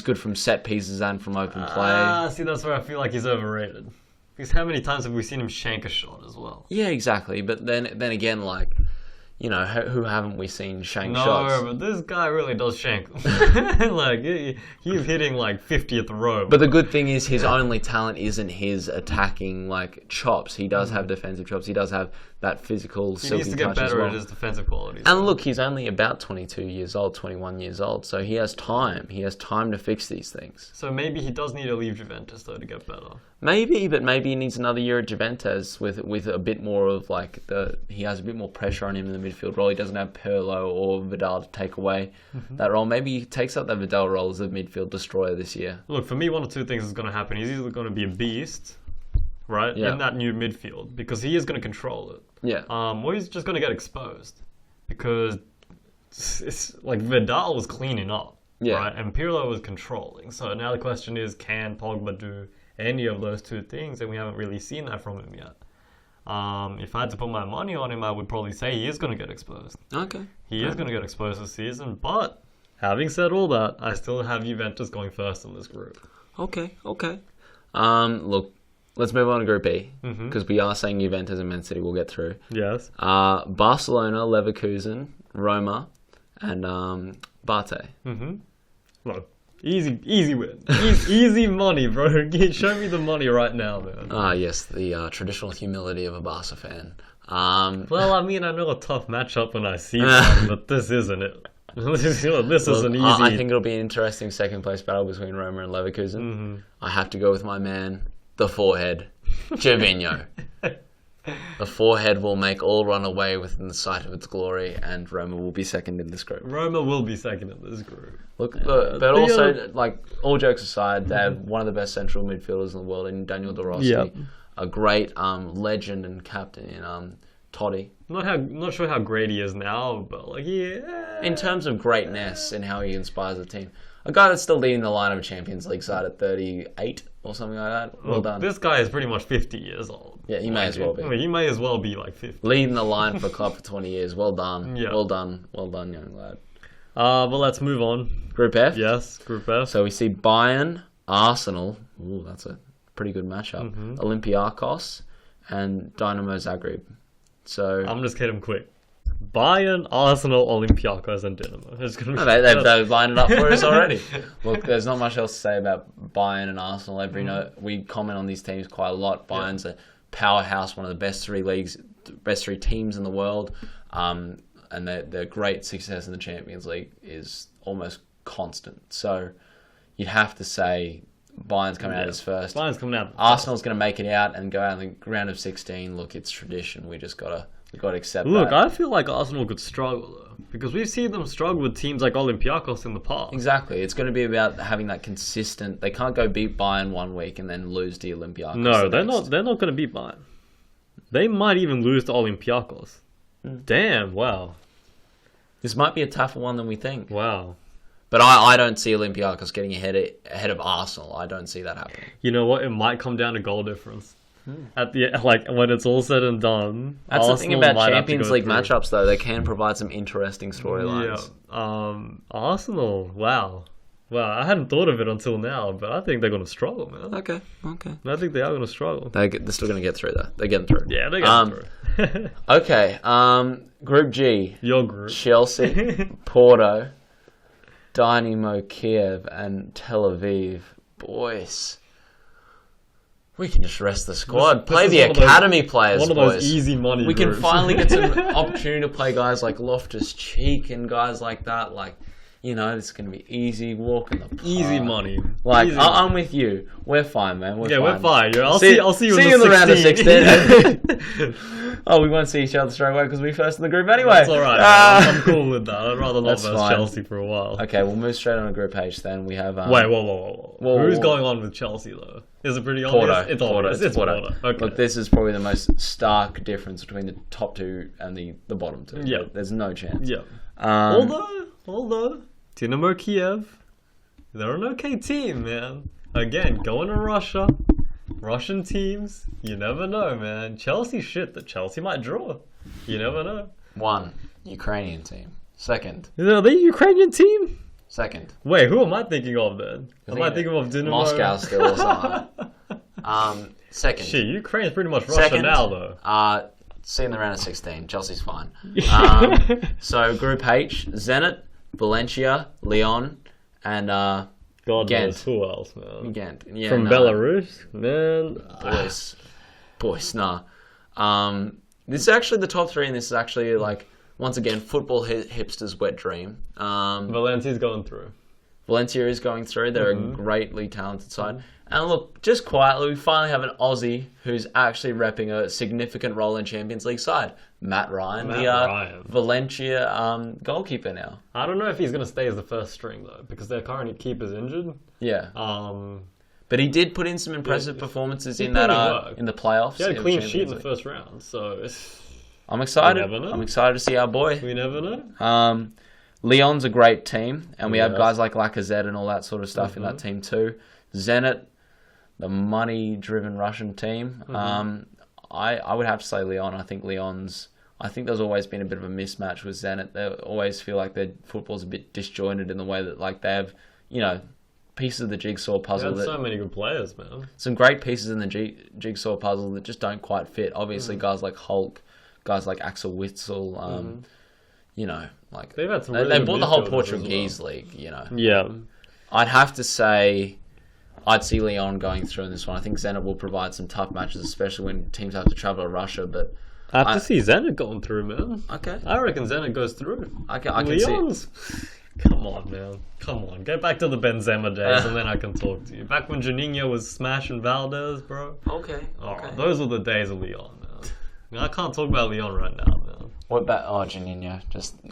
good from set pieces and from open play. See, that's where I feel like he's overrated. Because how many times have we seen him shank a shot as well? Yeah, exactly. But then again, like, you know, who haven't we seen shank shots? No, but this guy really does shank them. Like, he's hitting, like, 50th row. But the good thing is his only talent isn't his attacking, like, chops. He does have defensive chops. He does have that physical, silky touch as well. He needs to get better at his defensive qualities. And look, he's only about 22 years old, 21 years old, so he has time. He has time to fix these things. So maybe he does need to leave Juventus, though, to get better. Maybe, but maybe he needs another year at Juventus with a bit more of, like, he has a bit more pressure on him in the midfield role. He doesn't have Pirlo or Vidal to take away that role. Maybe he takes up that Vidal role as a midfield destroyer this year. Look, for me, one of two things is going to happen. He's either going to be a beast, right, in that new midfield, because he is going to control it. Yeah. Or he's just going to get exposed, because it's like Vidal was cleaning up, right, and Pirlo was controlling. So now the question is, can Pogba do any of those two things? And we haven't really seen that from him yet. If I had to put my money on him, I would probably say he is going to get exposed. Okay. He is going to get exposed this season, but having said all that, I still have Juventus going first in this group. Okay. Look, let's move on to Group E, because we are saying Juventus and Man City will get through. Yes. Barcelona, Leverkusen, Roma, and Bate. Look, Easy win. Easy money, bro. Show me the money right now, man. Ah, yes, the traditional humility of a Barca fan. Well, I mean, I know a tough matchup when I see one, but this isn't it. This isn't easy. I think it'll be an interesting second place battle between Roma and Leverkusen. Mm-hmm. I have to go with my man, the forehead, Gervinho. The forehead will make all run away within the sight of its glory, and Roma will be second in this group. Roma will be second in this group. But also, like, all jokes aside, they have one of the best central midfielders in the world in Daniel De Rossi. Yep. A great legend and captain in Totti. Not sure how great he is now, but like, yeah. In terms of greatness and how he inspires the team. A guy that's still leading the line of a Champions League side at 38 or something like that. Well done. This guy is pretty much 50 years old. Yeah, he may as well be. I mean, he may as well be like 50. Leading the line for a club for 20 years. Well done. Yeah. Well done, young lad. But let's move on. Group F? Yes, Group F. So we see Bayern, Arsenal. Ooh, that's a pretty good matchup. Mm-hmm. Olympiacos and Dynamo Zagreb. So I'm just kidding quick. Bayern, Arsenal, Olympiacos, and Dinamo. They've lined it up for us already. Look, there's not much else to say about Bayern and Arsenal. We comment on these teams quite a lot. Bayern's a powerhouse, one of the best three teams in the world, and their great success in the Champions League is almost constant. So you'd have to say Bayern's coming out as first. Bayern's coming out. Arsenal's going to make it out and go out in the round of 16. Look, it's tradition. We've got to accept that. Look, I feel like Arsenal could struggle, though, because we've seen them struggle with teams like Olympiacos in the past. Exactly. It's going to be about having that consistent... They can't go beat Bayern one week and then lose to Olympiacos. No, they're not going to beat Bayern. They might even lose to Olympiacos. Damn, wow. This might be a tougher one than we think. Wow. But I don't see Olympiacos getting ahead of Arsenal. I don't see that happening. You know what? It might come down to goal difference. At the when it's all said and done. That's Arsenal the thing about might Champions League through. matchups, though. They can provide some interesting storylines. Yeah. Arsenal. Wow. I hadn't thought of it until now, but I think they're going to struggle, man. Okay. I think they are going to struggle. They're still going to get through, though. They're getting through. Yeah, they're getting through. Okay. Group G. Your group. Chelsea, Porto, Dynamo Kiev, and Tel Aviv. Boys. We can just rest the squad. Play the academy players, boys. One of those easy money We groups. can finally get some opportunity to play guys like Loftus-Cheek and guys like that. Like, it's going to be easy, walk in the park. Easy money. Like, Easy I'm with you. We're fine, man. We're fine. Yeah, I'll see you in the round of 16. Oh, we won't see each other straight away because we're first in the group anyway. That's all right. I'm cool with that. I'd rather not versus Chelsea for a while. Okay, we'll move straight on to Group H then. We have... Wait, whoa. Who's going on with Chelsea, though? Is it pretty obvious? It's Porto. Okay. Look, this is probably the most stark difference between the top two and the bottom two. Yeah. There's no chance. Yeah. Although, Dynamo Kiev, they're an okay team, man. Again, going to Russia, Russian teams, you never know, man. Chelsea might draw. You never know. One, Ukrainian team. Second. Are they a Ukrainian team? Second. Wait, who am I thinking of then? Am I thinking of Dynamo? Moscow still or something. Second. Shit, Ukraine's pretty much Russia now, though. See in the round of 16. Chelsea's fine. So Group H, Zenit, Valencia, Lyon, and God Ghent. knows who else, man. Ghent. Yeah, From Belarus, man. Boys, nah. This is actually the top three, and this is actually like once again football hipsters' wet dream. Valencia's going through. Valencia is going through. They're a greatly talented side. And look, just quietly, we finally have an Aussie who's actually repping a significant role in Champions League side. Matt Ryan, Valencia goalkeeper now. I don't know if he's going to stay as the first string, though, because their current keeper's injured. Yeah. But he did put in some impressive performances in that in the playoffs. He had a clean sheet in the first round, so... I'm excited. We never know. I'm excited to see our boy. We never know. Lyon's a great team, and we have guys like Lacazette and all that sort of stuff in that team too. Zenit, the money-driven Russian team. I would have to say Lyon. I think there's always been a bit of a mismatch with Zenit. They always feel like their football's a bit disjointed in the way that like they have, pieces of the jigsaw puzzle. There's so many good players, man. Some great pieces in the jigsaw puzzle that just don't quite fit. Obviously, guys like Hulk, guys like Axel Witsel, like they've had some. They bought the whole Portuguese league, Yeah. I'd have to say I'd see Lyon going through in this one. I think Zenit will provide some tough matches, especially when teams have to travel to Russia. But I have to see Zenit going through, man. Okay. I reckon Zenit goes through. I can Lyon's... see it. Come on, man. Come on. Get back to the Benzema days and then I can talk to you. Back when Juninho was smashing Valdez, bro. Okay. Those were the days of Lyon, man. I can't talk about Lyon right now, man. What about Juninho?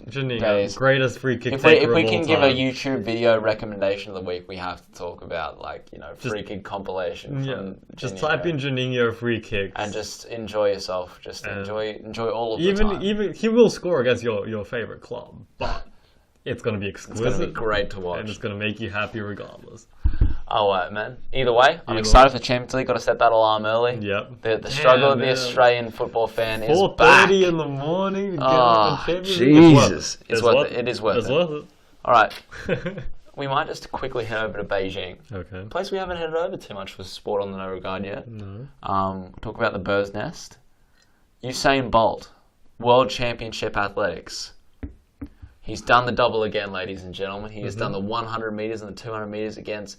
Juninho, greatest free kick If taker we of can all give time. a YouTube video recommendation of the week, we have to talk about free kick compilation. Just type in Juninho free kicks and just enjoy yourself. Just enjoy all of the time. Even he will score against your favorite club, but it's going to be exquisite. It's going to be great to watch, and it's going to make you happy regardless. Oh, right, man. Either way, I'm excited for the Champions League. Got to set that alarm early. Yep. The struggle of the Australian football fan is back. 4:30 in the morning to get up the Champions League. Jesus. It's worth it. It is worth it. All right. We might just quickly head over to Beijing. Okay. A place we haven't headed over too much for sport on the no regard yet. No. Talk about the bird's nest. Usain Bolt, World Championship Athletics. He's done the double again, ladies and gentlemen. He has done the 100 metres and the 200 metres against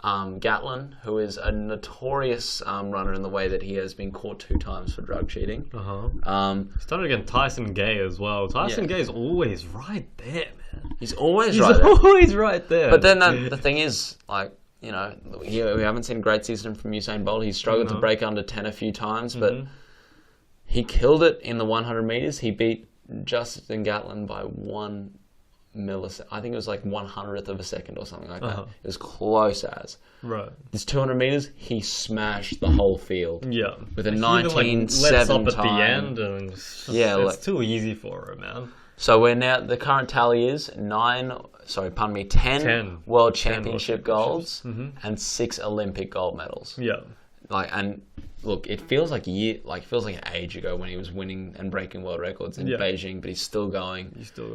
Gatlin, who is a notorious runner in the way that he has been caught 2 times for drug cheating. He's done it against Tyson Gay as well. Tyson Gay is always right there, man. He's always right there. But then the thing is, we haven't seen a great season from Usain Bolt. He's struggled to break under 10 a few times, but he killed it in the 100 metres. He beat Justin Gatlin by 1 millisecond. I think it was 100th of a second or something like that. It was close as. Right. This 200 metres, he smashed the whole field. Yeah. With a 19.7 lets up at time. the end, and it's too easy for him, man. So we're now, the current tally is 10 World Championship golds and 6 Olympic gold medals. Yeah. And look, it feels like an age ago when he was winning and breaking world records in Beijing, but he's still going.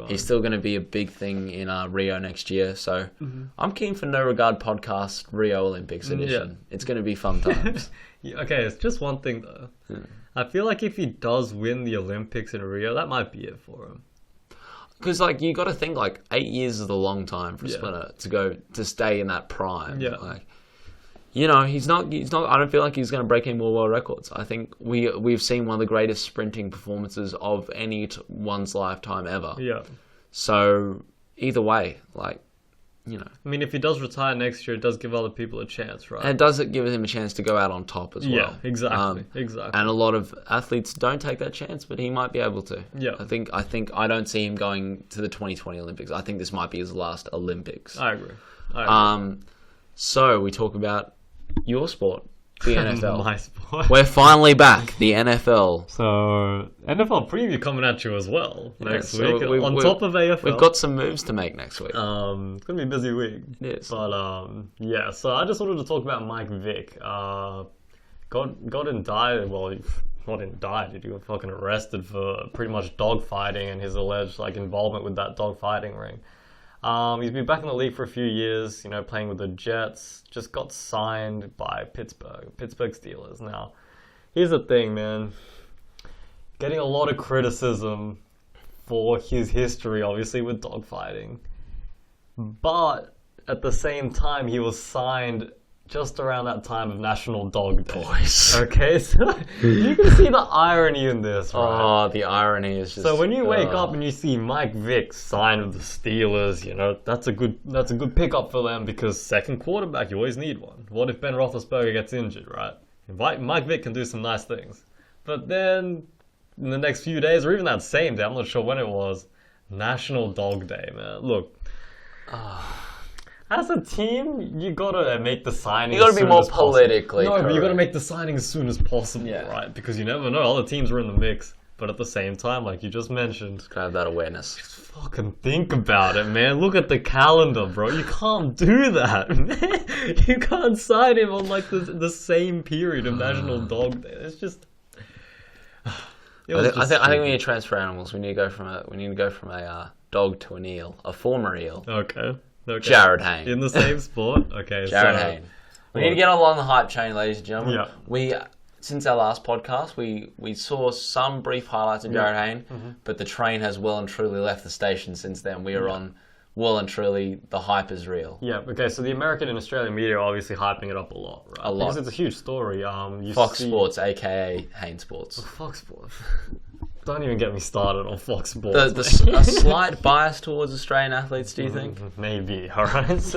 He's still going to be a big thing in Rio next year. So I'm keen for No Regard Podcast Rio Olympics edition. It's going to be fun times. Okay, it's just one thing though. I feel like if he does win the Olympics in Rio, that might be it for him. Because you got to think 8 years is a long time for a sprinter to stay in that prime. Yeah. He's not. I don't feel like he's going to break any more world records. I think we've seen one of the greatest sprinting performances of one's lifetime ever. Yeah. So either way, I mean, if he does retire next year, it does give other people a chance, right? And it does give him a chance to go out on top as well. Yeah, exactly. Exactly. And a lot of athletes don't take that chance, but he might be able to. Yeah. I don't see him going to the 2020 Olympics. I think this might be his last Olympics. I agree. So we talk about your sport, the NFL. My sport. We're finally back, the NFL. So, NFL preview coming at you as well next week. On top of AFL. We've got some moves to make next week. It's going to be a busy week. It is. But, so I just wanted to talk about Mike Vick. Got indicted, well, not indicted, he got fucking arrested for pretty much dogfighting and his alleged, involvement with that dogfighting ring. He's been back in the league for a few years, playing with the Jets. Just got signed by Pittsburgh Steelers. Now, here's the thing, man. Getting a lot of criticism for his history, obviously, with dogfighting. But at the same time, he was signed just around that time of National Dog Day. Boys. Okay, so you can see the irony in this, right? Oh, the irony is just... So when you wake up and you see Mike Vick signed with the Steelers, that's a good pickup for them because second quarterback, you always need one. What if Ben Roethlisberger gets injured, right? Mike Vick can do some nice things. But then in the next few days, or even that same day, I'm not sure when it was, National Dog Day, man. Look. As a team, you gotta make the signing. You gotta be more politically correct. correct. But you gotta make the signing as soon as possible, right? Because you never know, other teams are in the mix. But at the same time, like you just mentioned, gotta have that awareness. Just fucking think about it, man. Look at the calendar, bro. You can't do that, man. You can't sign him on the same period of National Dog Day. It's just. I think we need to transfer animals. We need to go from a dog to an eel, a former eel. Okay. Jared Hayne. In the same sport? Okay, Jared Hayne. We need to get along the hype chain, ladies and gentlemen. Yeah. We, since our last podcast, we saw some brief highlights of Jared Hayne, but the train has well and truly left the station since then. We are well and truly, the hype is real. Yeah, okay, so the American and Australian media are obviously hyping it up a lot, right? A lot. Because it's a huge story. Fox Sports, a.k.a. Hain Sports. Fox Sports. Don't even get me started on Fox Sports. A slight bias towards Australian athletes, do you think? Maybe, alright?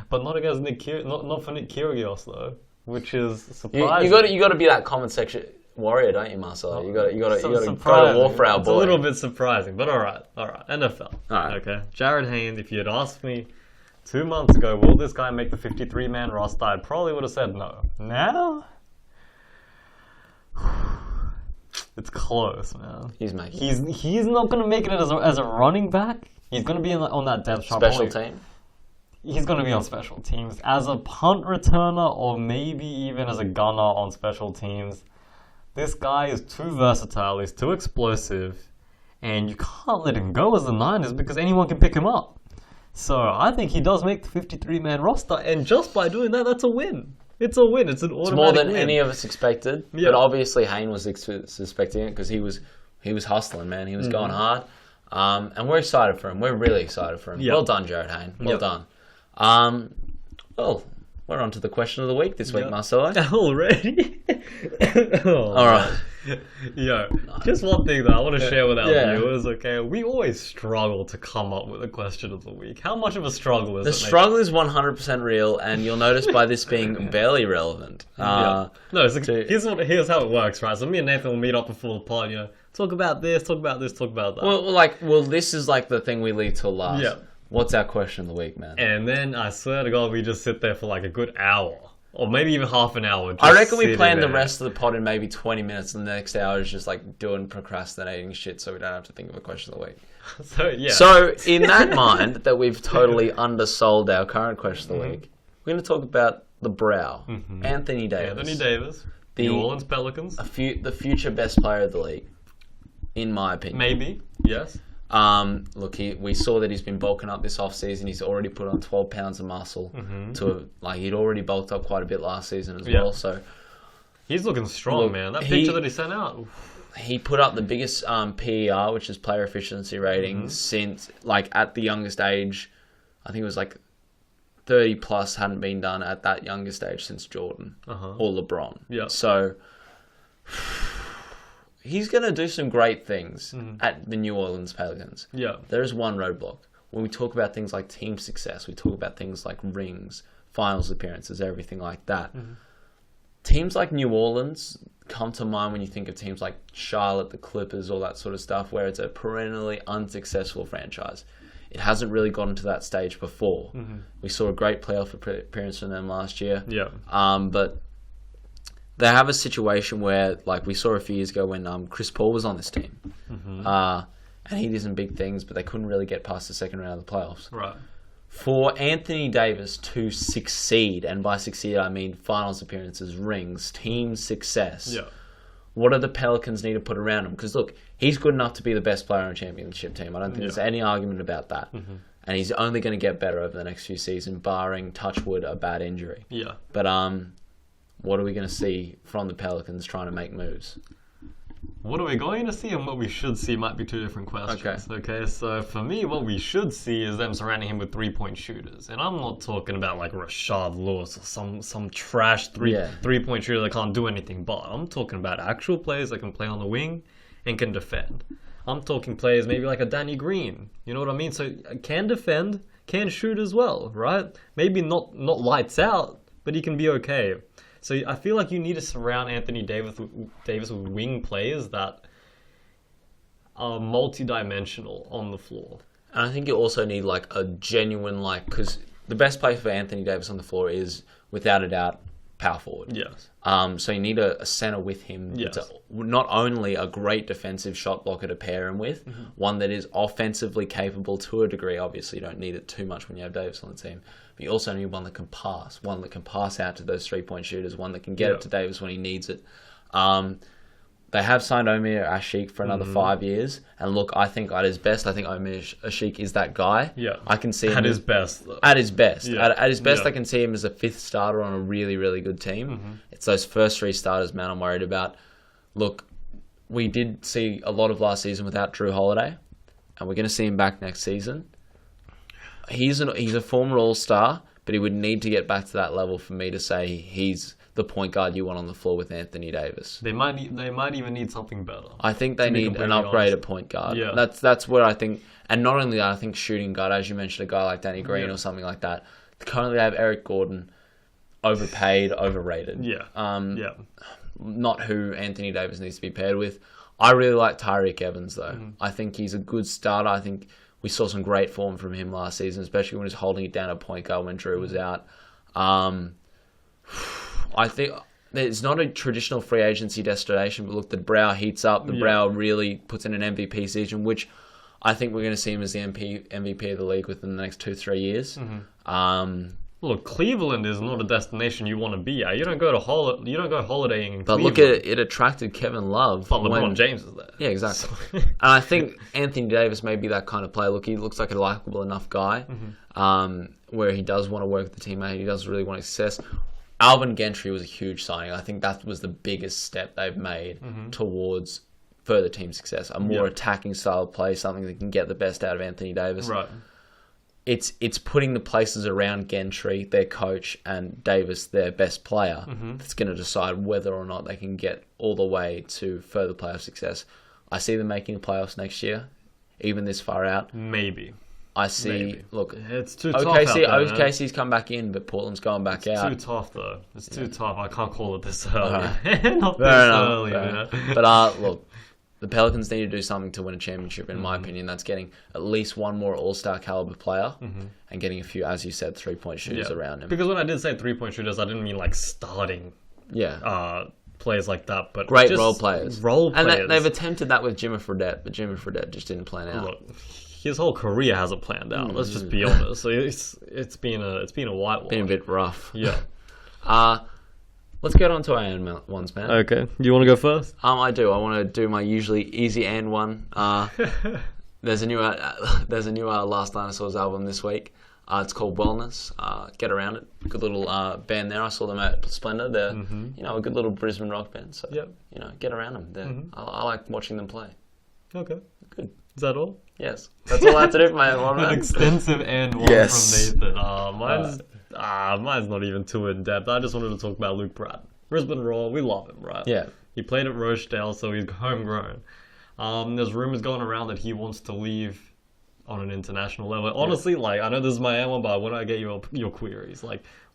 But not against Nick not for Nick Kyrgios, though, which is surprising. You got to be that comment section warrior, don't you, Marcelo? You got to go to war for our boy. It's a little bit surprising, but all right, NFL. All right. Okay, Jared Haynes. If you had asked me 2 months ago, will this guy make the 53-man roster? I probably would have said no. Now, it's close, man. He's making. He's not going to make it as a running back. He's going to be on that depth chart. Special team. He's going to be on special teams as a punt returner, or maybe even as a gunner on special teams. This guy is too versatile, he's too explosive, and you can't let him go as the Niners because anyone can pick him up. So I think he does make the 53-man roster, and just by doing that, that's a win. It's a win. It's an automatic win. It's more than any of us expected, but obviously Hayne was expecting it because he was hustling, man. He was going hard, and we're excited for him. We're really excited for him. Yep. Well done, Jared Hayne. Well done. Well, we're on to the question of the week this week, Marcelo. Already? All right. Yo, just one thing that I want to share with our viewers, okay? We always struggle to come up with a question of the week. How much of a struggle is it? The struggle is 100% real, and you'll notice by this being barely relevant. No, here's how it works, right? So me and Nathan will meet up before the pod, talk about this, talk about this, talk about that. Well, this is like the thing we leave till last. Yeah. What's our question of the week, man? And then, I swear to God, we just sit there for like a good hour. Or maybe even half an hour. I reckon we plan the rest of the pod in maybe 20 minutes, and the next hour is just like doing procrastinating shit so we don't have to think of a question of the week. So, in that mind, that we've totally undersold our current question of the week, we're going to talk about the brow. Anthony Davis. New Orleans Pelicans. The future best player of the league, in my opinion. Maybe, yes. Look, we saw that he's been bulking up this offseason. He's already put on 12 pounds of muscle. He'd already bulked up quite a bit last season as well. So he's looking strong, man. That picture that he sent out. He put up the biggest PER, which is player efficiency rating, since at the youngest age. I think it was 30 plus hadn't been done at that youngest age since Jordan or LeBron. Yeah. So he's going to do some great things at the New Orleans Pelicans. Yeah. There is one roadblock. When we talk about things like team success, we talk about things like rings, finals appearances, everything like that. Teams like New Orleans come to mind when you think of teams like Charlotte, the Clippers, all that sort of stuff, where it's a perennially unsuccessful franchise. It hasn't really gotten to that stage before. We saw a great playoff appearance from them last year. Yeah. But they have a situation where, we saw a few years ago when Chris Paul was on this team. And he did some big things, but they couldn't really get past the second round of the playoffs. Right. For Anthony Davis to succeed, and by succeed I mean finals appearances, rings, team success, what do the Pelicans need to put around him? Because, look, he's good enough to be the best player on a championship team. I don't think there's any argument about that. And he's only going to get better over the next few seasons, barring, touch wood, a bad injury. Yeah. But what are we going to see from the Pelicans trying to make moves? What are we going to see and what we should see might be two different questions. Okay, so for me, what we should see is them surrounding him with three-point shooters. And I'm not talking about Rashard Lewis or some trash three-point shooter that can't do anything, but I'm talking about actual players that can play on the wing and can defend. I'm talking players maybe like a Danny Green. You know what I mean? So can defend, can shoot as well, right? Maybe not lights out, but he can be okay. So I feel like you need to surround Anthony Davis with wing players that are multi-dimensional on the floor. And I think you also need a genuine because the best player for Anthony Davis on the floor is without a doubt power forward. Yes. So you need a center with him. Yes. Not only a great defensive shot blocker to pair him with, one that is offensively capable to a degree. Obviously, you don't need it too much when you have Davis on the team. But you also need one that can pass out to those three-point shooters, one that can get it to Davis when he needs it. They have signed Omer Asik for another 5 years. And look, I think at his best, Omer Asik is that guy. Yeah. I can see him at his best, though. At his best. Yeah. At his best, I can see him as a fifth starter on a really, really good team. It's those first three starters, man, I'm worried about. Look, we did see a lot of last season without Drew Holiday, and we're going to see him back next season. he's a former All-Star, but he would need to get back to that level for me to say he's the point guard you want on the floor with Anthony Davis. They might even need something better. I think they need an upgrade at point guard. Yeah. That's what I think. And not only that, I think shooting guard, as you mentioned, a guy like Danny Green or something like that. Currently, they have Eric Gordon, overpaid, overrated. Yeah. Not who Anthony Davis needs to be paired with. I really like Tyreek Evans, though. I think he's a good starter. I think we saw some great form from him last season, especially when he was holding it down at point guard when Drew was out. I think it's not a traditional free agency destination, but look, the Brow heats up. The Brow really puts in an MVP season, which I think we're going to see him as the MVP of the league within the next 2-3 years. Look, Cleveland is not a destination you want to be at. You don't go holidaying in Cleveland. But look, it attracted Kevin Love. But LeBron James is there. Yeah, exactly. And I think Anthony Davis may be that kind of player. Look, he looks like a likable enough guy, where he does want to work with the teammate. He does really want success. Alvin Gentry was a huge signing. I think that was the biggest step they've made towards further team success. A more attacking style of play, something that can get the best out of Anthony Davis. Right. It's putting the places around Gentry, their coach, and Davis, their best player, that's going to decide whether or not they can get all the way to further playoff success. I see them making the playoffs next year, even this far out. Maybe. I see. Look, it's too tough. OKC's come back in, but Portland's going back out. It's too tough, though. It's too tough. I can't call it this early. Not this early, man. But look, the Pelicans need to do something to win a championship, in my opinion. That's getting at least one more all-star caliber player and getting a few, as you said, three-point shooters around him. Because when I did say three-point shooters, I didn't mean like starting players like that, but great role players. And they've attempted that with Jimmy Fredette, but Jimmy Fredette just didn't plan out. Look, his whole career hasn't planned out. Let's just be honest. So it's been a whitewash. Been a bit rough. Yeah. Let's get on to our and ones, man. Okay. You want to go first? I do. I want to do my usually easy and one. There's a new Last Dinosaurs album this week. It's called Wellness. Get around it. Good little band there. I saw them at Splendor. They're a good little Brisbane rock band. So get around them. I like watching them play. Okay. Good. Is that all? Yes. That's all I have to do for my and one. An extensive and one from Nathan. Mine's not even too in depth. I just wanted to talk about Luke Pratt. Brisbane Roar, we love him, right? Yeah. He played at Rochdale, so he's homegrown. There's rumors going around that he wants to leave on an international level. Honestly, I know this is my one, but when I get your queries,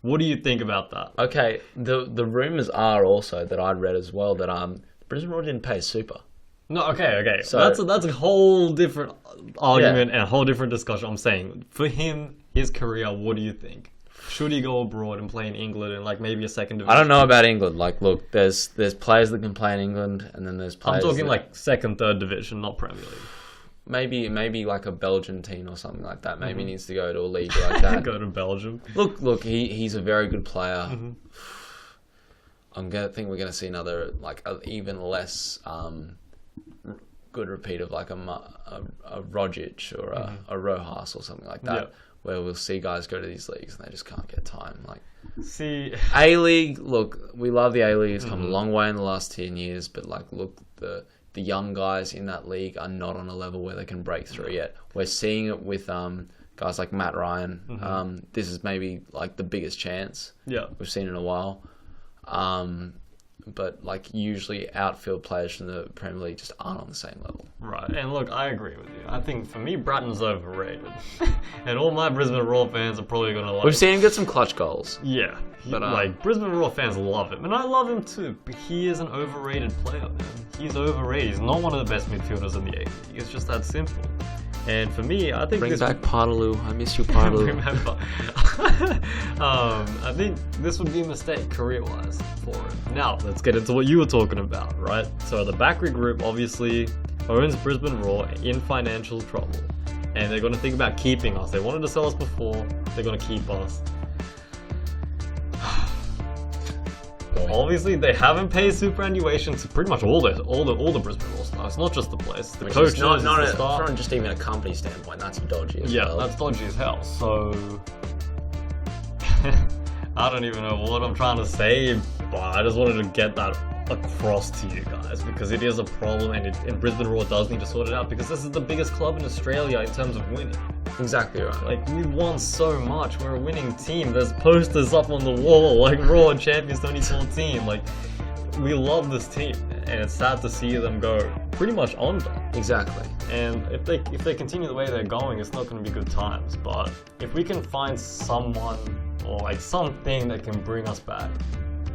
what do you think about that? Okay, the rumors are also that I'd read as well that Brisbane Roar didn't pay super. No, okay. So that's a whole different argument and a whole different discussion. I'm saying for him, his career, what do you think? Should he go abroad and play in England and maybe a second division? I don't know about England. Look, there's players that can play in England, and then there's players. I'm talking second, third division, not Premier League. Maybe like a Belgian team or something like that. Maybe he needs to go to a league like that. Go to Belgium. Look, he's a very good player. Think we're gonna see another even less good repeat of a Rogic or a Rojas or something like that. Where we'll see guys go to these leagues and they just can't get time. See, A-League, look, we love the A-League. It's come a long way in the last 10 years, but look, the young guys in that league are not on a level where they can break through yet. We're seeing it with guys like Matt Ryan. This is maybe the biggest chance we've seen in a while. But usually outfield players from the Premier League just aren't on the same level. Right, and look, I agree with you. I think for me, Bratton's overrated, and all my Brisbane Roar fans are probably gonna We've seen him get some clutch goals. Yeah, but Brisbane Roar fans love him, and I love him too. But he is an overrated player, man. He's overrated. He's not one of the best midfielders in the A-League. It's just that simple. And for me, I think bring back Partaloo. I miss you, Partaloo. I think this would be a mistake career-wise for him. Now, let's get into what you were talking about, right? So the Backery Group obviously owns Brisbane Roar in financial trouble, and they're going to think about keeping us. They wanted to sell us before. They're going to keep us. Obviously, they haven't paid superannuation to pretty much all the Brisbane Roar stars. Not just the players, the coaches, the staff. From just even a company standpoint, that's dodgy as well. Yeah, that's dodgy as hell. So I don't even know what I'm trying to say, but I just wanted to get that across to you guys because it is a problem, and Brisbane Roar does need to sort it out because this is the biggest club in Australia in terms of winning. Exactly right. Like, we won so much. We're a winning team. There's posters up on the wall, like Raw Champions 2014. Like, we love this team, and it's sad to see them go pretty much under. Exactly. And if they continue the way they're going, it's not going to be good times. But if we can find someone or like something that can bring us back,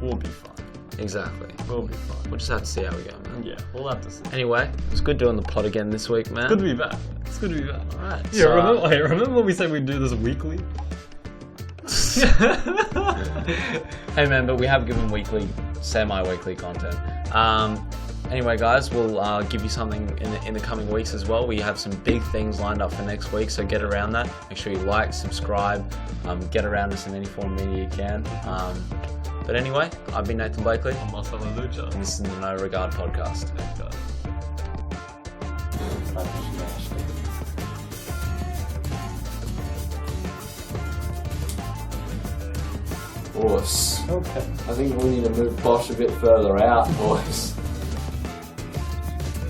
we'll be fine. Exactly. We'll be fine. We'll just have to see how we go, man. Yeah, we'll have to see. Anyway, it was good doing the pod again this week, man. It's good to be back. It's good to be back. Alright. Yeah, so, remember when we said we'd do this weekly? Hey man, but we have given weekly, semi-weekly content. Anyway, guys, we'll give you something in the coming weeks as well. We have some big things lined up for next week, so get around that. Make sure you like, subscribe, get around us in any form of media you can. But anyway, I've been Nathan Bleakley. I'm Marcelo Lucha. And this is the No Regard Podcast. Thanks, guys. Boys. Okay. I think we need to move Bosch a bit further out, boys.